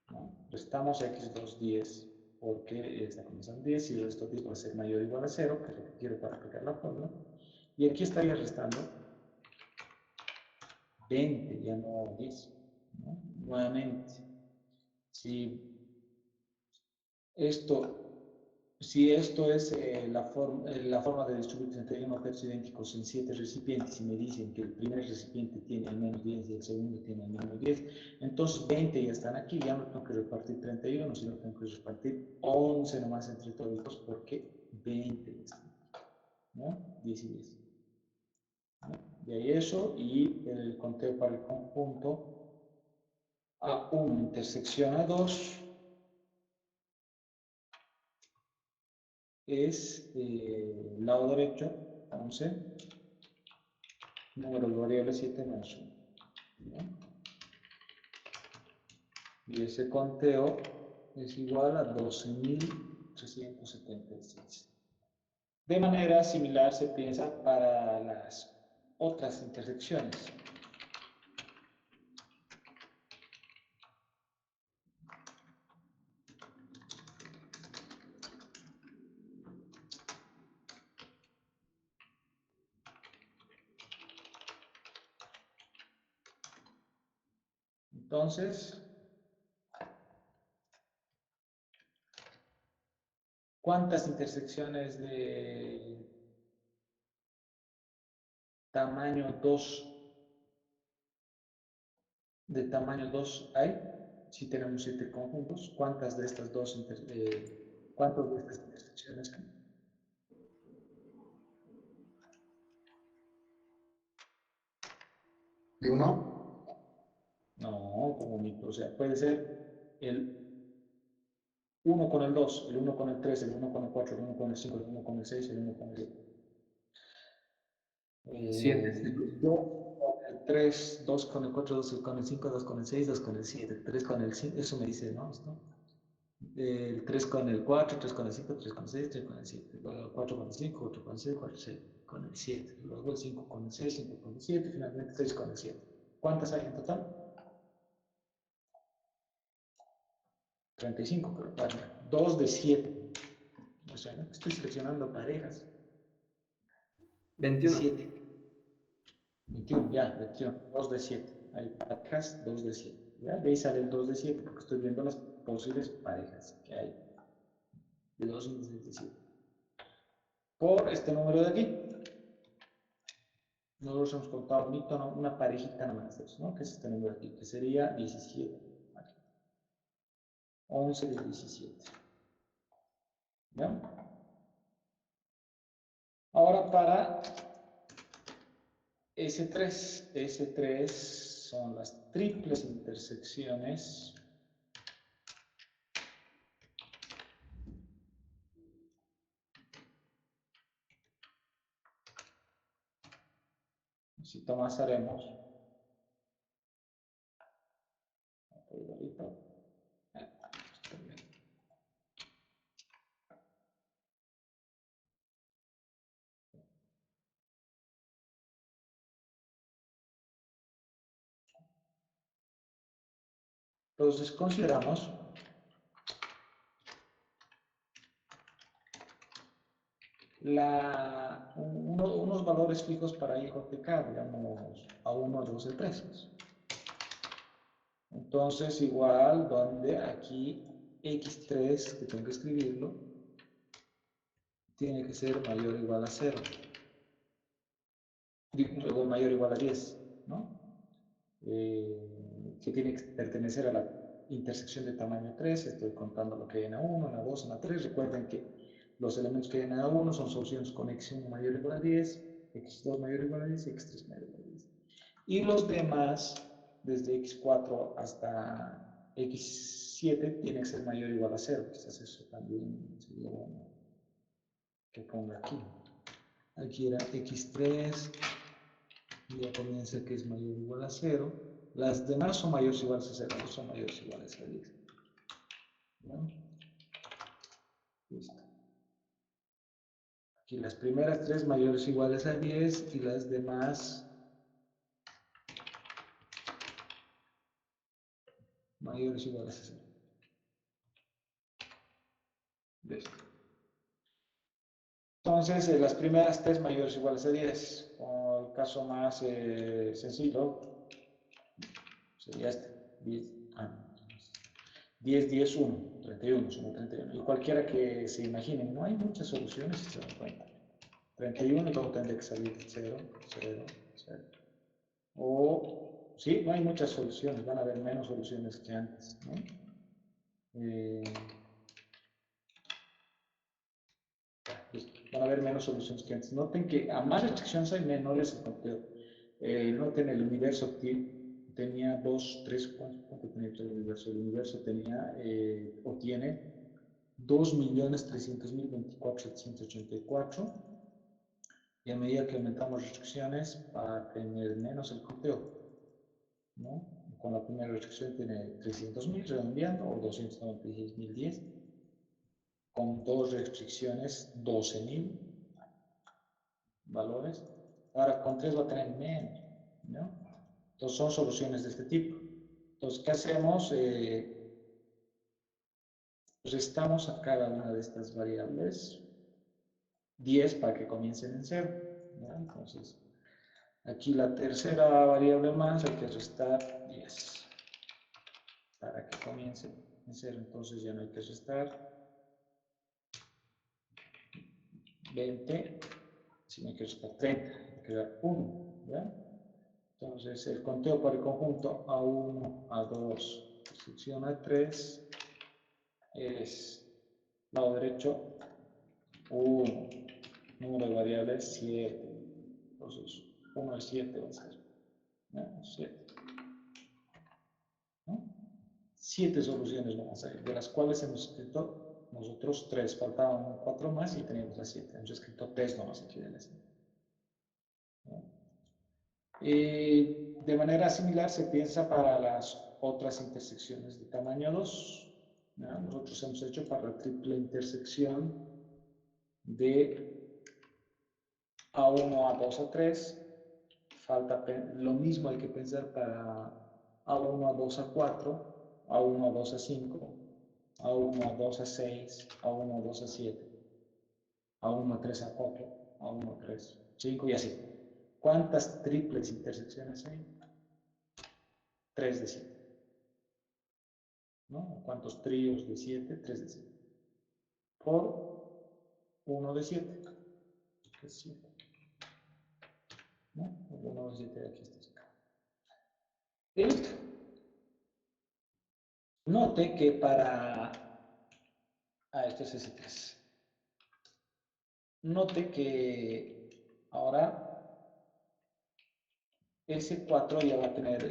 ¿No? Restamos x2 10 porque esta comienza en 10 y el resto 10 va a ser mayor o igual a 0, que es lo que quiero para aplicar la fórmula. Y aquí estaría restando 20, ya no 10. ¿No? Nuevamente, si esto Si esto es la forma de distribuir 31 objetos idénticos en 7 recipientes y me dicen que el primer recipiente tiene al menos 10 y el segundo tiene al menos 10, entonces 20 ya están aquí, ya no tengo que repartir 31, sino tengo que repartir 11 nomás entre todos porque 20 ya están aquí, ¿no? 10 y 10. ¿No? De ahí eso y el conteo para el conjunto A1 intersección A2 es lado derecho 11, número de variables 7 menos 1. ¿No? Y ese conteo es igual a 12.376. De manera similar se piensa para las otras intersecciones. Entonces, ¿cuántas intersecciones tamaño 2 hay? Si tenemos 7 conjuntos, ¿cuántas de estas cuántas de estas intersecciones hay? ¿De uno? No, como mito, o sea, puede ser el 1 con el 2, el 1 con el 3, el 1 con el 4, el 1 con el 5, el 1 con el 6, el 1 con el 7. 7, sí. 2 con el 3, 2 con el 4, 2 con el 5, 2 con el 6, 2 con el 7, 3 con el 5, eso me dice, ¿no? Esto. El 3 con el 4, 3 con el 5, 3 con el 6, 3 con el 7, luego 4 con el 5, 4 con el 6, 4 con el 7, luego el 5 con el 6, 5 con el 7, finalmente 6 con el 7. ¿Cuántas hay en total? 35, pero para 2 de 7. O sea, ¿no? Estoy seleccionando parejas. 21. 7. 21, ya, 21. 2 de 7. Hay parejas, 2 de 7. ¿Ya? De ahí sale el 2 de 7 porque estoy viendo las posibles parejas que hay de 2 índices de 7. Por este número de aquí. Nosotros hemos contado una parejita nada más de eso, ¿no? Que es este número de aquí, que sería 17. Vale. 11 de 17. ¿Ya? Ahora para S3. S3 son las triples intersecciones si Tomás haremos Entonces consideramos unos valores fijos para I J K, digamos, a 1, a 2, a 3. Entonces, igual, donde aquí x3, que tengo que escribirlo, tiene que ser mayor o igual a 0. O mayor o igual a 10, ¿no? Que tiene que pertenecer a la intersección de tamaño 3. Estoy contando lo que hay en A1, en A2, en A3. Recuerden que los elementos que hay en A1 son soluciones con x1 mayor o igual a 10, x2 mayor o igual a 10 y x3 mayor o igual a 10. Y los demás, desde x4 hasta x7, tienen que ser mayor o igual a 0. Quizás eso también sería bueno que ponga aquí. Aquí era x3, ya comienza que es mayor o igual a 0. Las demás son mayores o iguales a 0, no son mayores o iguales a 10. ¿No? Listo. Aquí las primeras tres mayores o iguales a 10 y las demás mayores o iguales a 0. Listo. Entonces, las primeras tres mayores o iguales a 10, o el caso más sencillo, sería este, 10, 10, 1, 31, suma 31. Y cualquiera que se imaginen, no hay muchas soluciones si se dan cuenta. 31 y luego tendría que salir 0, 0, 0. O, sí, no hay muchas soluciones, van a haber menos soluciones que antes, ¿no? Van a haber menos soluciones que antes. Noten que a más restricciones hay, menor es el conteo. Noten el universo tenía 2, 3, ¿cuánto tenía el universo? El universo tenía o tiene 2.300.024.784 y a medida que aumentamos restricciones va a tener menos el conteo, ¿no? Con la primera restricción tiene 300.000 redondeando o 296.010. Con dos restricciones 12.000 valores. Ahora con 3 va a tener menos, ¿no? Entonces son soluciones de este tipo. Entonces, ¿qué hacemos? Restamos a cada una de estas variables 10 para que comiencen en 0. ¿Ya? Entonces, aquí la tercera variable más hay que restar 10 para que comience en 0. Entonces ya no hay que restar 20, sino hay que restar 30, hay que dar 1. ¿Ya? Entonces, el conteo para el conjunto A1, A2, sección A3 es lado derecho 1, número de variables 7. Entonces, 1 de 7 va a ser, ¿no? 7. ¿No? 7 soluciones vamos a ver, de las cuales hemos escrito nosotros 3, faltaban 4 más y teníamos las 7. Hemos escrito 3 nomás aquí de las 7. ¿No? De manera similar se piensa para las otras intersecciones de tamaño 2. ¿No? Nosotros hemos hecho para la triple intersección de A1, A2, A3. Falta lo mismo hay que pensar para A1, A2, A4, A1, A2, A5, A1, A2, A6, A1, A2, A7, A1, A3, A4, A1, A3, 5 y así. ¿Cuántas triples intersecciones hay? 3 de 7. ¿No? ¿Cuántos tríos de 7? 3 de 7. Por 1 de 7, que es 7. ¿No? 1 de 7 de aquí está acá. Y listo. Note que para... esto es S3. Note que ahora S4 ya va a tener...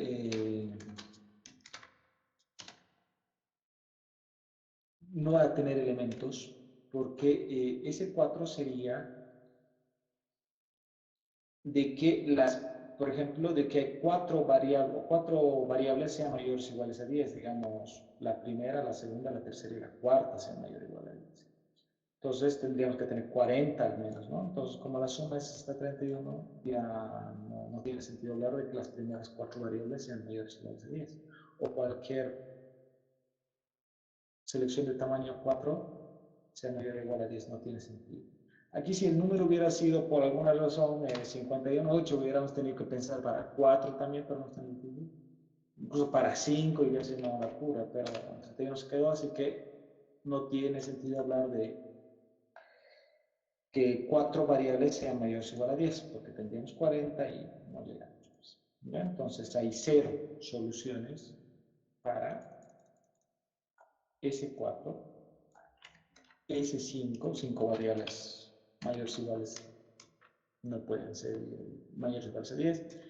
no va a tener elementos porque S4 sería de que por ejemplo, de que cuatro variables sean mayores o iguales a 10, digamos, la primera, la segunda, la tercera y la cuarta sean mayores o iguales a 10. Entonces tendríamos que tener 40 al menos, ¿no? Entonces, como la suma es hasta 31, ya no tiene sentido hablar de que las primeras 4 variables sean mayores o iguales a 10. O cualquier selección de tamaño 4 sea mayor o igual a 10, no tiene sentido. Aquí si el número hubiera sido por alguna razón 51,8, hubiéramos tenido que pensar para 4 también, pero no es tan difícil. Incluso para 5 iba a ser una locura, pero 31 se quedó, así que no tiene sentido hablar de que 4 variables sean mayores o igual a 10, porque tendríamos 40 y no llegamos. ¿Ya? Entonces hay 0 soluciones para S4, S5, 5 variables mayores o iguales no pueden ser mayores o iguales a 10.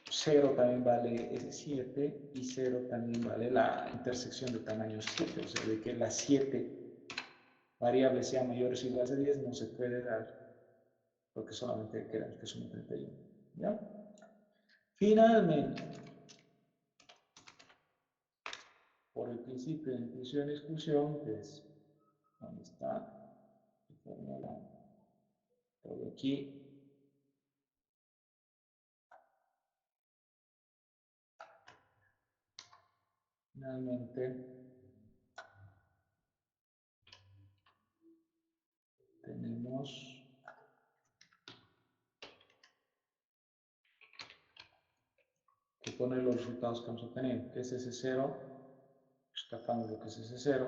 0 también vale S7 y 0 también vale la intersección de tamaño 7, o sea, de que las 7 variables sean mayores o iguales a 10 no se puede dar porque solamente queremos que sume 31. ¿Ya? Finalmente, por el principio de inclusión y exclusión, que es donde está la fórmula, todo aquí, finalmente tenemos que poner los resultados que vamos a obtener, que es S0, rescatamos lo que es S0,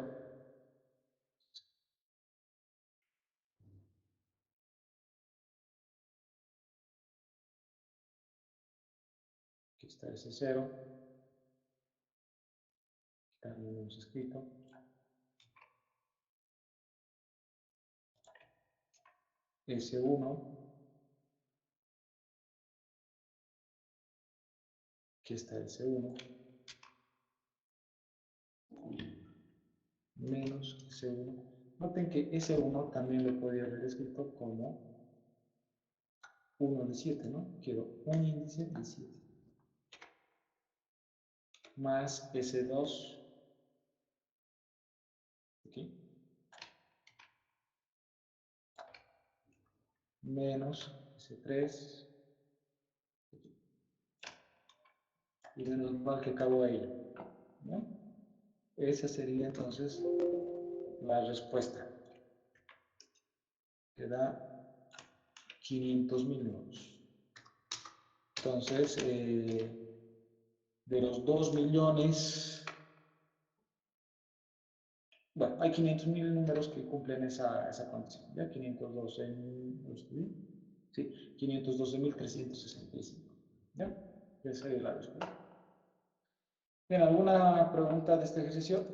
aquí está S0, también lo hemos escrito, S1, aquí está S1, menos S1. Noten que S1 también lo podría haber escrito como 1 de 7, ¿no? Quiero un índice de 7. Más S2, aquí, menos S3, aquí, y menos mal que acabo ahí, ¿no? Esa sería entonces la respuesta, que da 500.000 nuevos. Entonces, de los 2 millones, bueno, hay 500.000 números que cumplen esa condición, ¿ya? 512, sí, 512.365, ¿ya? Esa es la respuesta. Bien, ¿alguna pregunta de este ejercicio?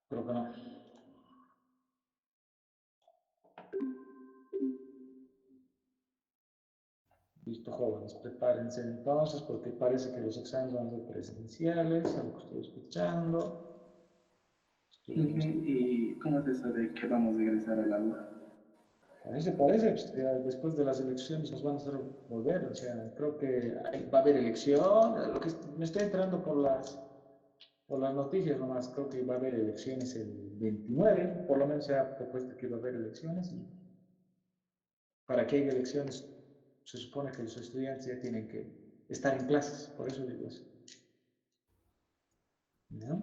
Creo que no. Listo, jóvenes, prepárense entonces porque parece que los exámenes van a ser presenciales, a lo que estoy escuchando. ¿Y cómo es eso de que vamos a regresar al aula? Parece, pues, que después de las elecciones nos van a hacer volver, o sea, creo que va a haber elección, lo que me estoy enterando por las noticias nomás, creo que va a haber elecciones el 29, por lo menos se ha propuesto que va a haber elecciones y para que haya elecciones se supone que los estudiantes ya tienen que estar en clases, por eso digo eso. ¿No?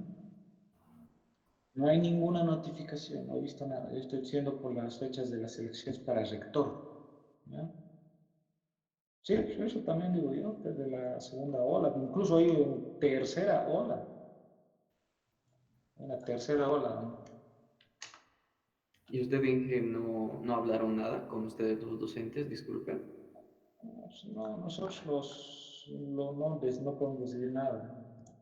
No hay ninguna notificación, no he visto nada. Yo estoy diciendo por las fechas de las elecciones para rector. ¿No? Sí, eso también digo yo, desde la segunda ola, incluso hay una tercera ola. Una tercera ola. ¿No? ¿Y usted, Inge, no hablaron nada con ustedes los docentes? Disculpe. No, nosotros los nombres no podemos decidir nada.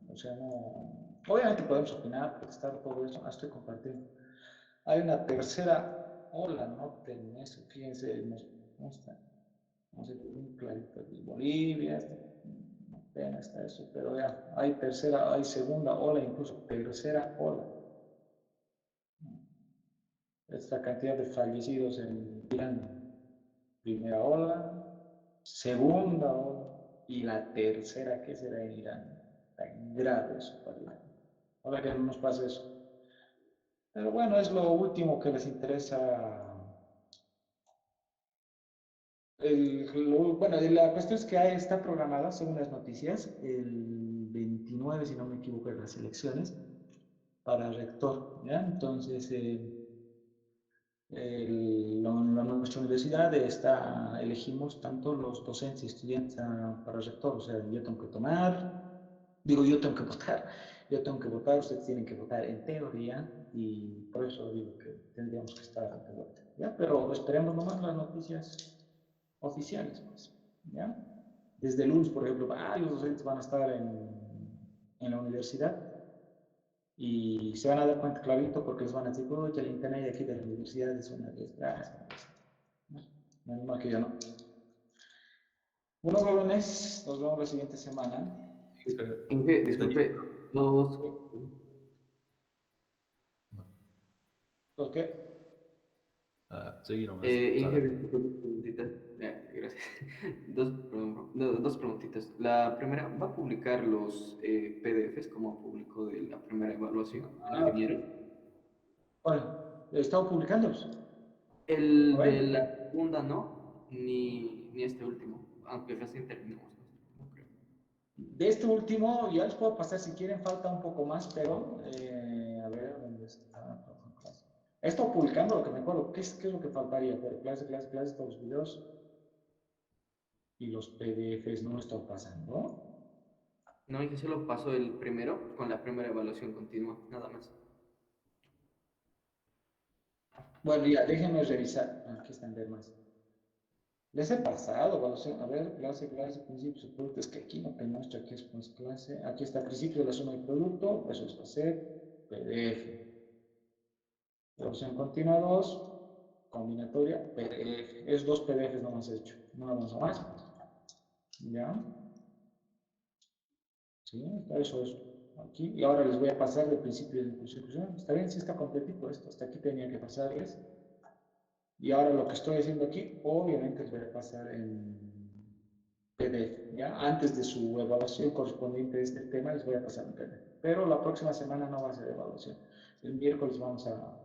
O sea, no. Obviamente podemos opinar, protestar, todo eso. Estoy compartiendo. Hay una tercera ola, noten eso, fíjense, ¿cómo está? No sé, muy clarito aquí. Bolivia, apenas está eso, pero ya, hay tercera, hay segunda ola, incluso tercera ola. Esta cantidad de fallecidos en Irán, primera ola, segunda ola y la tercera, ¿qué será en Irán? Tan grave eso para Irán. Ahora que no nos pase eso. Pero bueno, es lo último que les interesa Bueno, la cuestión es que está programada, según las noticias, el 29, si no me equivoco, de las elecciones para rector, ¿ya? Entonces, nuestra universidad elegimos tanto los docentes y estudiantes para rector, o sea, yo tengo que yo tengo que votar, ustedes tienen que votar en teoría, y por eso digo que tendríamos que estar de vuelta, ¿ya? Pero esperemos nomás las noticias oficiales, pues, ¿ya? Desde el lunes, por ejemplo, varios docentes van a estar en la universidad y se van a dar cuenta clarito porque les van a decir, oye, el internet de aquí de la universidad es una desgracia. ¿No? Menos mal que yo no. Bueno, jóvenes, nos vemos la siguiente semana. Inge, disculpe, dos, ¿Por qué? Seguí nomás. Inge, disculpe, dos preguntitas. Gracias. Dos preguntitas. La primera, ¿va a publicar los PDFs como público de la primera evaluación en el que vieron? Bueno, he estado publicándolos. El ¿No de ven? la segunda no, ni este último, aunque recién terminamos, no creo. De este último, ya les puedo pasar si quieren, falta un poco más, pero a ver, ¿dónde está? He estado publicando lo que me acuerdo. ¿Qué es lo que faltaría? Pero clase, todos los videos y los PDFs no lo he estado pasando. No, Inge, solo pasó el primero con la primera evaluación continua, nada más. Bueno, ya, déjenme revisar. Aquí están ver más. Les he pasado, evaluación. A ver, clase, principios de producto. Es que aquí no te muestra qué es pues, clase. Aquí está principio de la suma de producto. Eso es hacer PDF. Evaluación continua 2. Combinatoria, PDF. Es dos PDFs nomás he hecho. No avanzo más. ¿Ya? Sí, eso es aquí. Y ahora les voy a pasar del principio de inclusión. Está bien, sí está completito esto. Hasta aquí tenía que pasarles. Y ahora lo que estoy haciendo aquí, obviamente les voy a pasar en PDF, ¿ya? Antes de su evaluación correspondiente a este tema, les voy a pasar en PDF. Pero la próxima semana no va a ser evaluación. El miércoles vamos a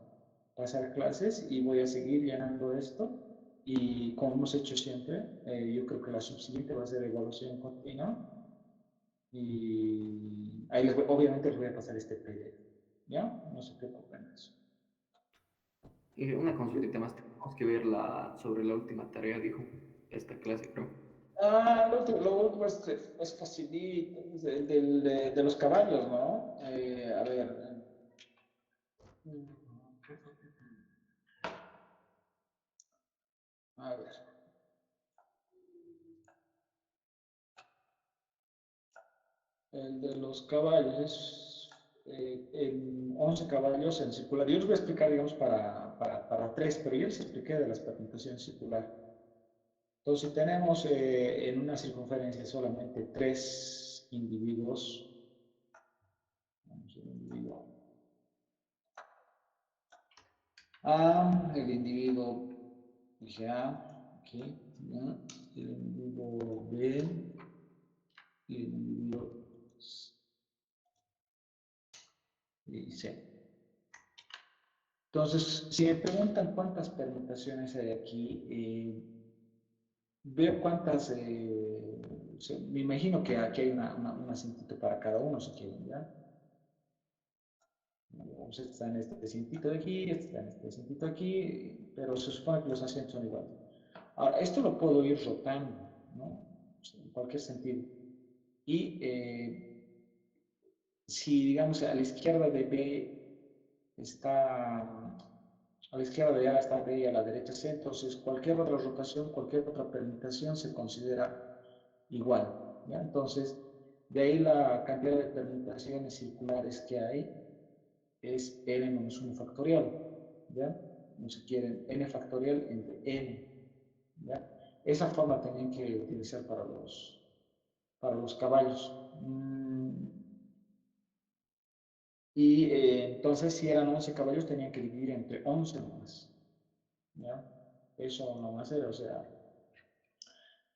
pasar clases y voy a seguir llenando esto. Y como hemos hecho siempre, yo creo que la subsiguiente va a ser evaluación continua. Y ahí obviamente les voy a pasar este PDF, ¿ya? No se preocupen de eso. Y una consultita más, tenemos que ver sobre la última tarea, dijo, esta clase, creo. Lo último es facilito, es de los caballos, ¿no? A ver. A ver. El de los caballos es en 11 caballos en circular. Yo les voy a explicar, digamos, para 3, pero yo les expliqué de las permutaciones circular. Entonces, si tenemos en una circunferencia solamente 3 individuos, vamos, el individuo A, el individuo, dije A, aquí, ¿no? El individuo B y el individuo C. Entonces, si me preguntan cuántas permutaciones hay aquí, veo cuántas, me imagino que aquí hay un asientito para cada uno, si quieren, ¿ya? Este está en este asientito de aquí, este está en este asientito de aquí, pero se supone que los asientos son iguales. Ahora, esto lo puedo ir rotando, ¿no? En cualquier sentido. Y si, digamos, a la izquierda de B está, a la izquierda de A está B y a la derecha C, entonces cualquier otra rotación, cualquier otra permutación se considera igual, ¿ya? Entonces, de ahí la cantidad de permutaciones circulares que hay es n menos 1 factorial, ¿ya? No se quieren n factorial entre n, ¿ya? Esa forma tienen que utilizar para los caballos. Y entonces, si eran 11 caballos, tenían que dividir entre 11 nomás, ¿ya? Eso nomás era, o sea,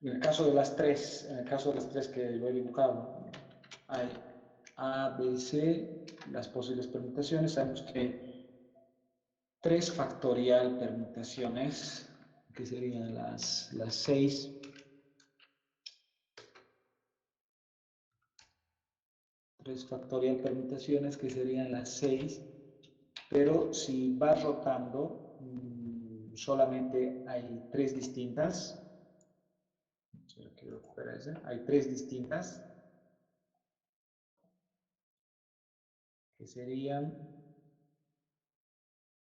en el caso de las tres, que lo he dibujado, hay A, B, C, las posibles permutaciones, sabemos que 3 factorial permutaciones que serían las 6. 3 factorial permutaciones, que serían las 6. Pero si vas rotando, solamente hay 3 distintas. Quiero recuperar ese. Hay 3 distintas, que serían,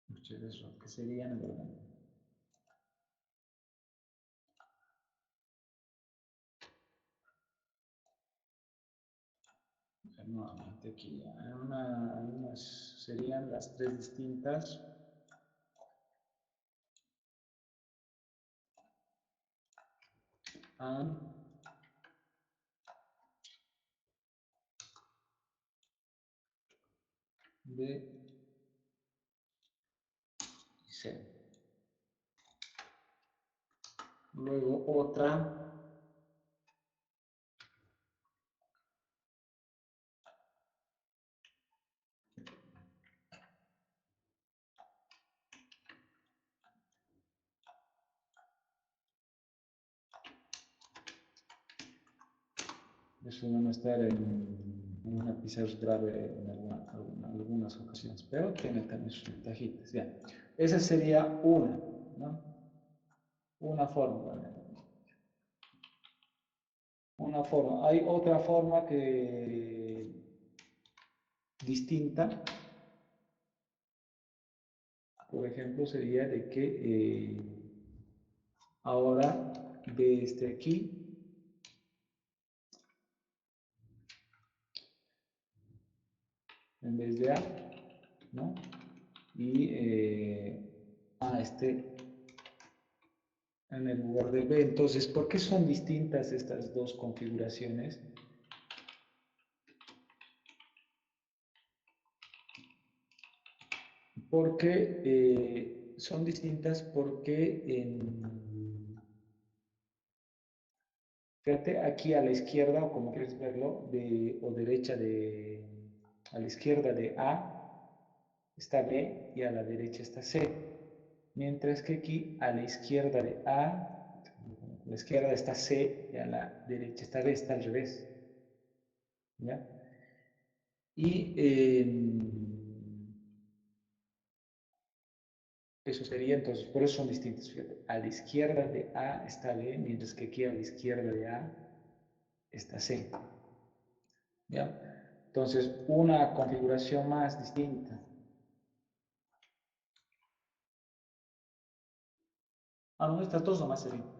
que serían, nuevamente aquí, serían las 3 distintas. A, B y C. Luego otra, eso van a estar en una pizarra grave en algunas ocasiones, pero tiene también sus ventajitas. Ya. Esa sería una, ¿no? Una forma. Una forma. Hay otra forma que distinta, por ejemplo, sería de que ahora desde aquí, en vez de A, ¿no? Y A en el lugar de B. Entonces, ¿por qué son distintas estas dos configuraciones? Porque son distintas porque fíjate, aquí a la izquierda, o como quieres verlo, o derecha a la izquierda de A está B y a la derecha está C. Mientras que aquí a la izquierda de A, a la izquierda está C y a la derecha está B, está al revés. ¿Ya? Y eso sería entonces, por eso son distintos. Fíjate, a la izquierda de A está B, mientras que aquí a la izquierda de A está C. ¿Ya? Entonces, una configuración más distinta. Ah, no, estas dos nomás serían.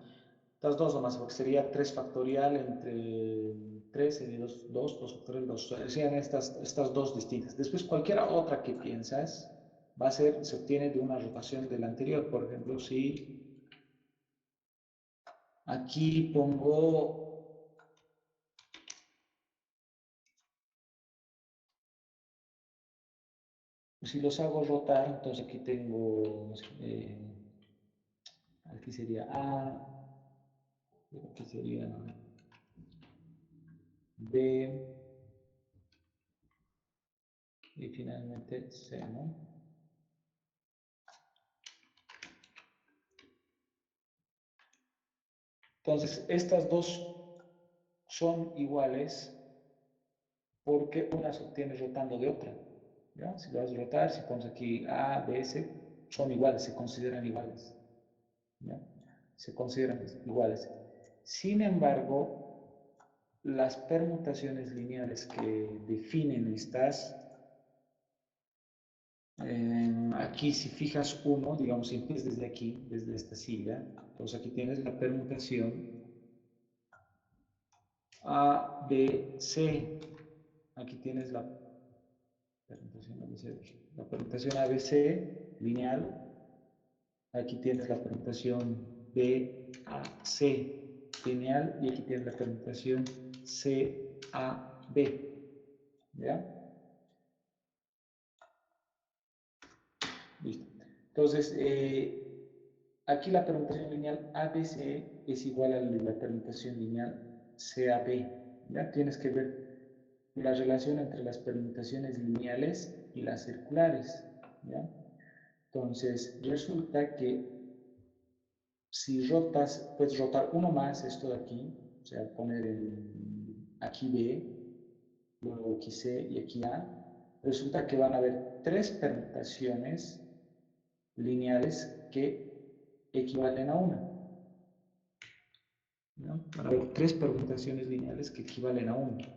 Estas dos nomás, porque sería 3 factorial entre 3 sería 2 factorial 2. Serían estas dos distintas. Después, cualquier otra que piensas se obtiene de una rotación de la anterior. Por ejemplo, si aquí pongo, si los hago rotar, entonces aquí tengo, aquí sería A, aquí sería B y finalmente C, ¿no? Entonces, estas dos son iguales porque una se obtiene rotando de otra. ¿Ya? Si lo vas a rotar, si pones aquí A, B, C, son iguales, se consideran iguales. ¿Ya? Se consideran iguales. Sin embargo, las permutaciones lineales que definen aquí si fijas uno, digamos, si empiezas desde aquí, desde esta sigla, entonces aquí tienes la permutación A, B, C. Aquí tienes la permutación ABC, la permutación ABC lineal. Aquí tienes la permutación BAC lineal y aquí tienes la permutación CAB. ¿Ya? Listo. Entonces, aquí la permutación lineal ABC es igual a la permutación lineal CAB. ¿Ya? Tienes que ver la relación entre las permutaciones lineales y las circulares. ¿Ya? Entonces, resulta que Si rotas, puedes rotar uno más esto de aquí, o sea, poner aquí B, luego aquí C y aquí A. Resulta que van a haber tres permutaciones lineales que equivalen a una, ¿no? Van a haber tres permutaciones lineales que equivalen a una.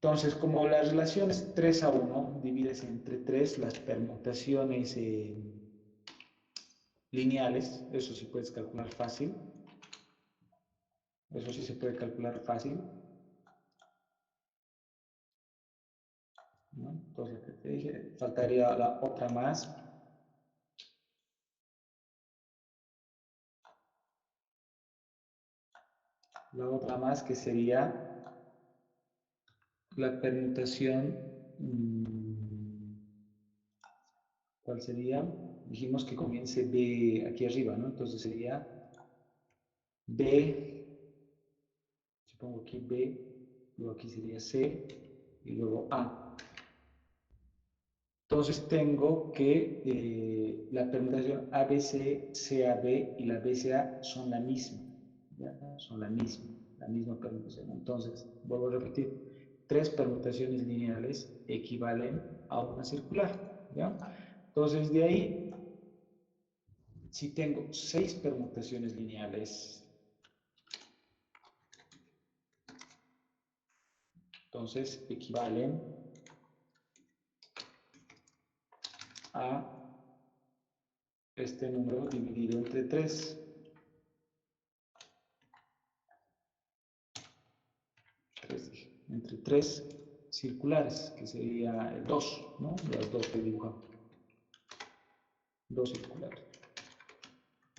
Entonces, como la relación es 3 a 1, divides entre 3 las permutaciones lineales, eso sí puedes calcular fácil, eso sí se puede calcular fácil, ¿no? Entonces, lo que te dije, faltaría la otra más. La otra más que sería la permutación, ¿cuál sería? Dijimos que comience B aquí arriba, ¿no? Entonces sería B, si pongo aquí B, luego aquí sería C y luego A. Entonces tengo que la permutación ABC, CAB y la BCA son la misma, ¿ya? Son la misma permutación. Entonces, vuelvo a repetir, tres permutaciones lineales equivalen a una circular, ¿ya? Entonces, de ahí, si tengo 6 permutaciones lineales, entonces equivalen a este número dividido entre 3. Entre 3 circulares, que sería el 2, ¿no? Las dos que dibujamos. 2 circulares.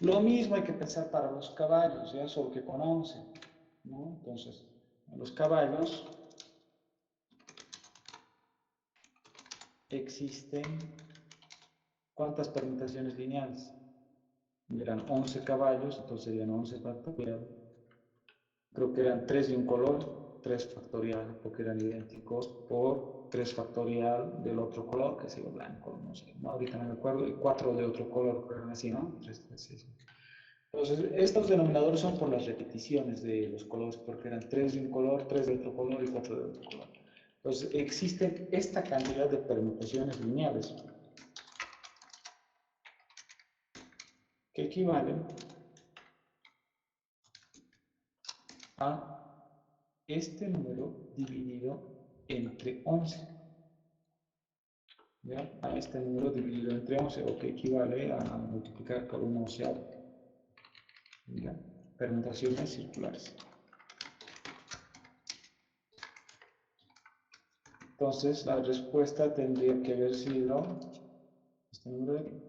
Lo mismo hay que pensar para los caballos, ya solo que con 11, ¿no? Entonces, en los caballos existen ¿cuántas permutaciones lineales? Eran 11 caballos, entonces serían 11 factorial. Creo que eran 3 de un color, 3 factorial, porque eran idénticos, por 3 factorial del otro color, que sería blanco, no sé, no, ahorita no me acuerdo, y 4 de otro color, que eran así, ¿no? 3, 3, 6. Entonces, estos denominadores son por las repeticiones de los colores, porque eran 3 de un color, 3 de otro color y 4 de otro color. Entonces, existen esta cantidad de permutaciones lineales que equivalen a este número dividido entre 11. ¿Ya? A este número dividido entre 11, o que equivale a multiplicar por un onceavo. ¿Ya? Permutaciones circulares. Entonces, la respuesta tendría que haber sido este número de aquí,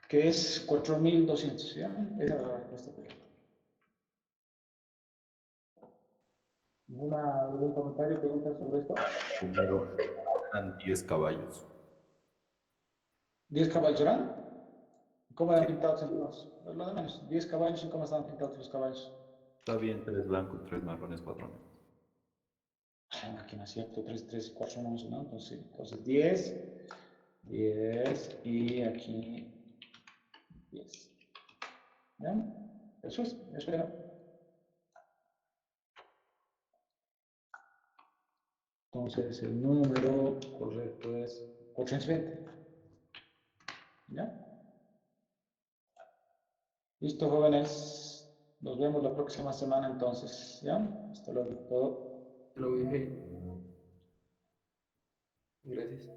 que es 4200. ¿Ya? Esa es la respuesta correcta. ¿Algún comentario, pregunta sobre esto? Primero eran 10 caballos. ¿10 caballos eran? ¿Cómo eran Sí, pintados entonces? Lo de menos, 10 caballos, ¿y cómo estaban pintados los caballos? está bien, 3 blancos, 3 marrones, 4 negros. Aquí no es cierto, 3, 3, 4, 11, ¿no? Entonces 10, 10 y aquí 10. ¿Ya? Eso era. Entonces el número correcto es 420. ¿Ya? Listo, jóvenes. Nos vemos la próxima semana entonces. ¿Ya? Hasta luego. Todo. Lo dije. Gracias.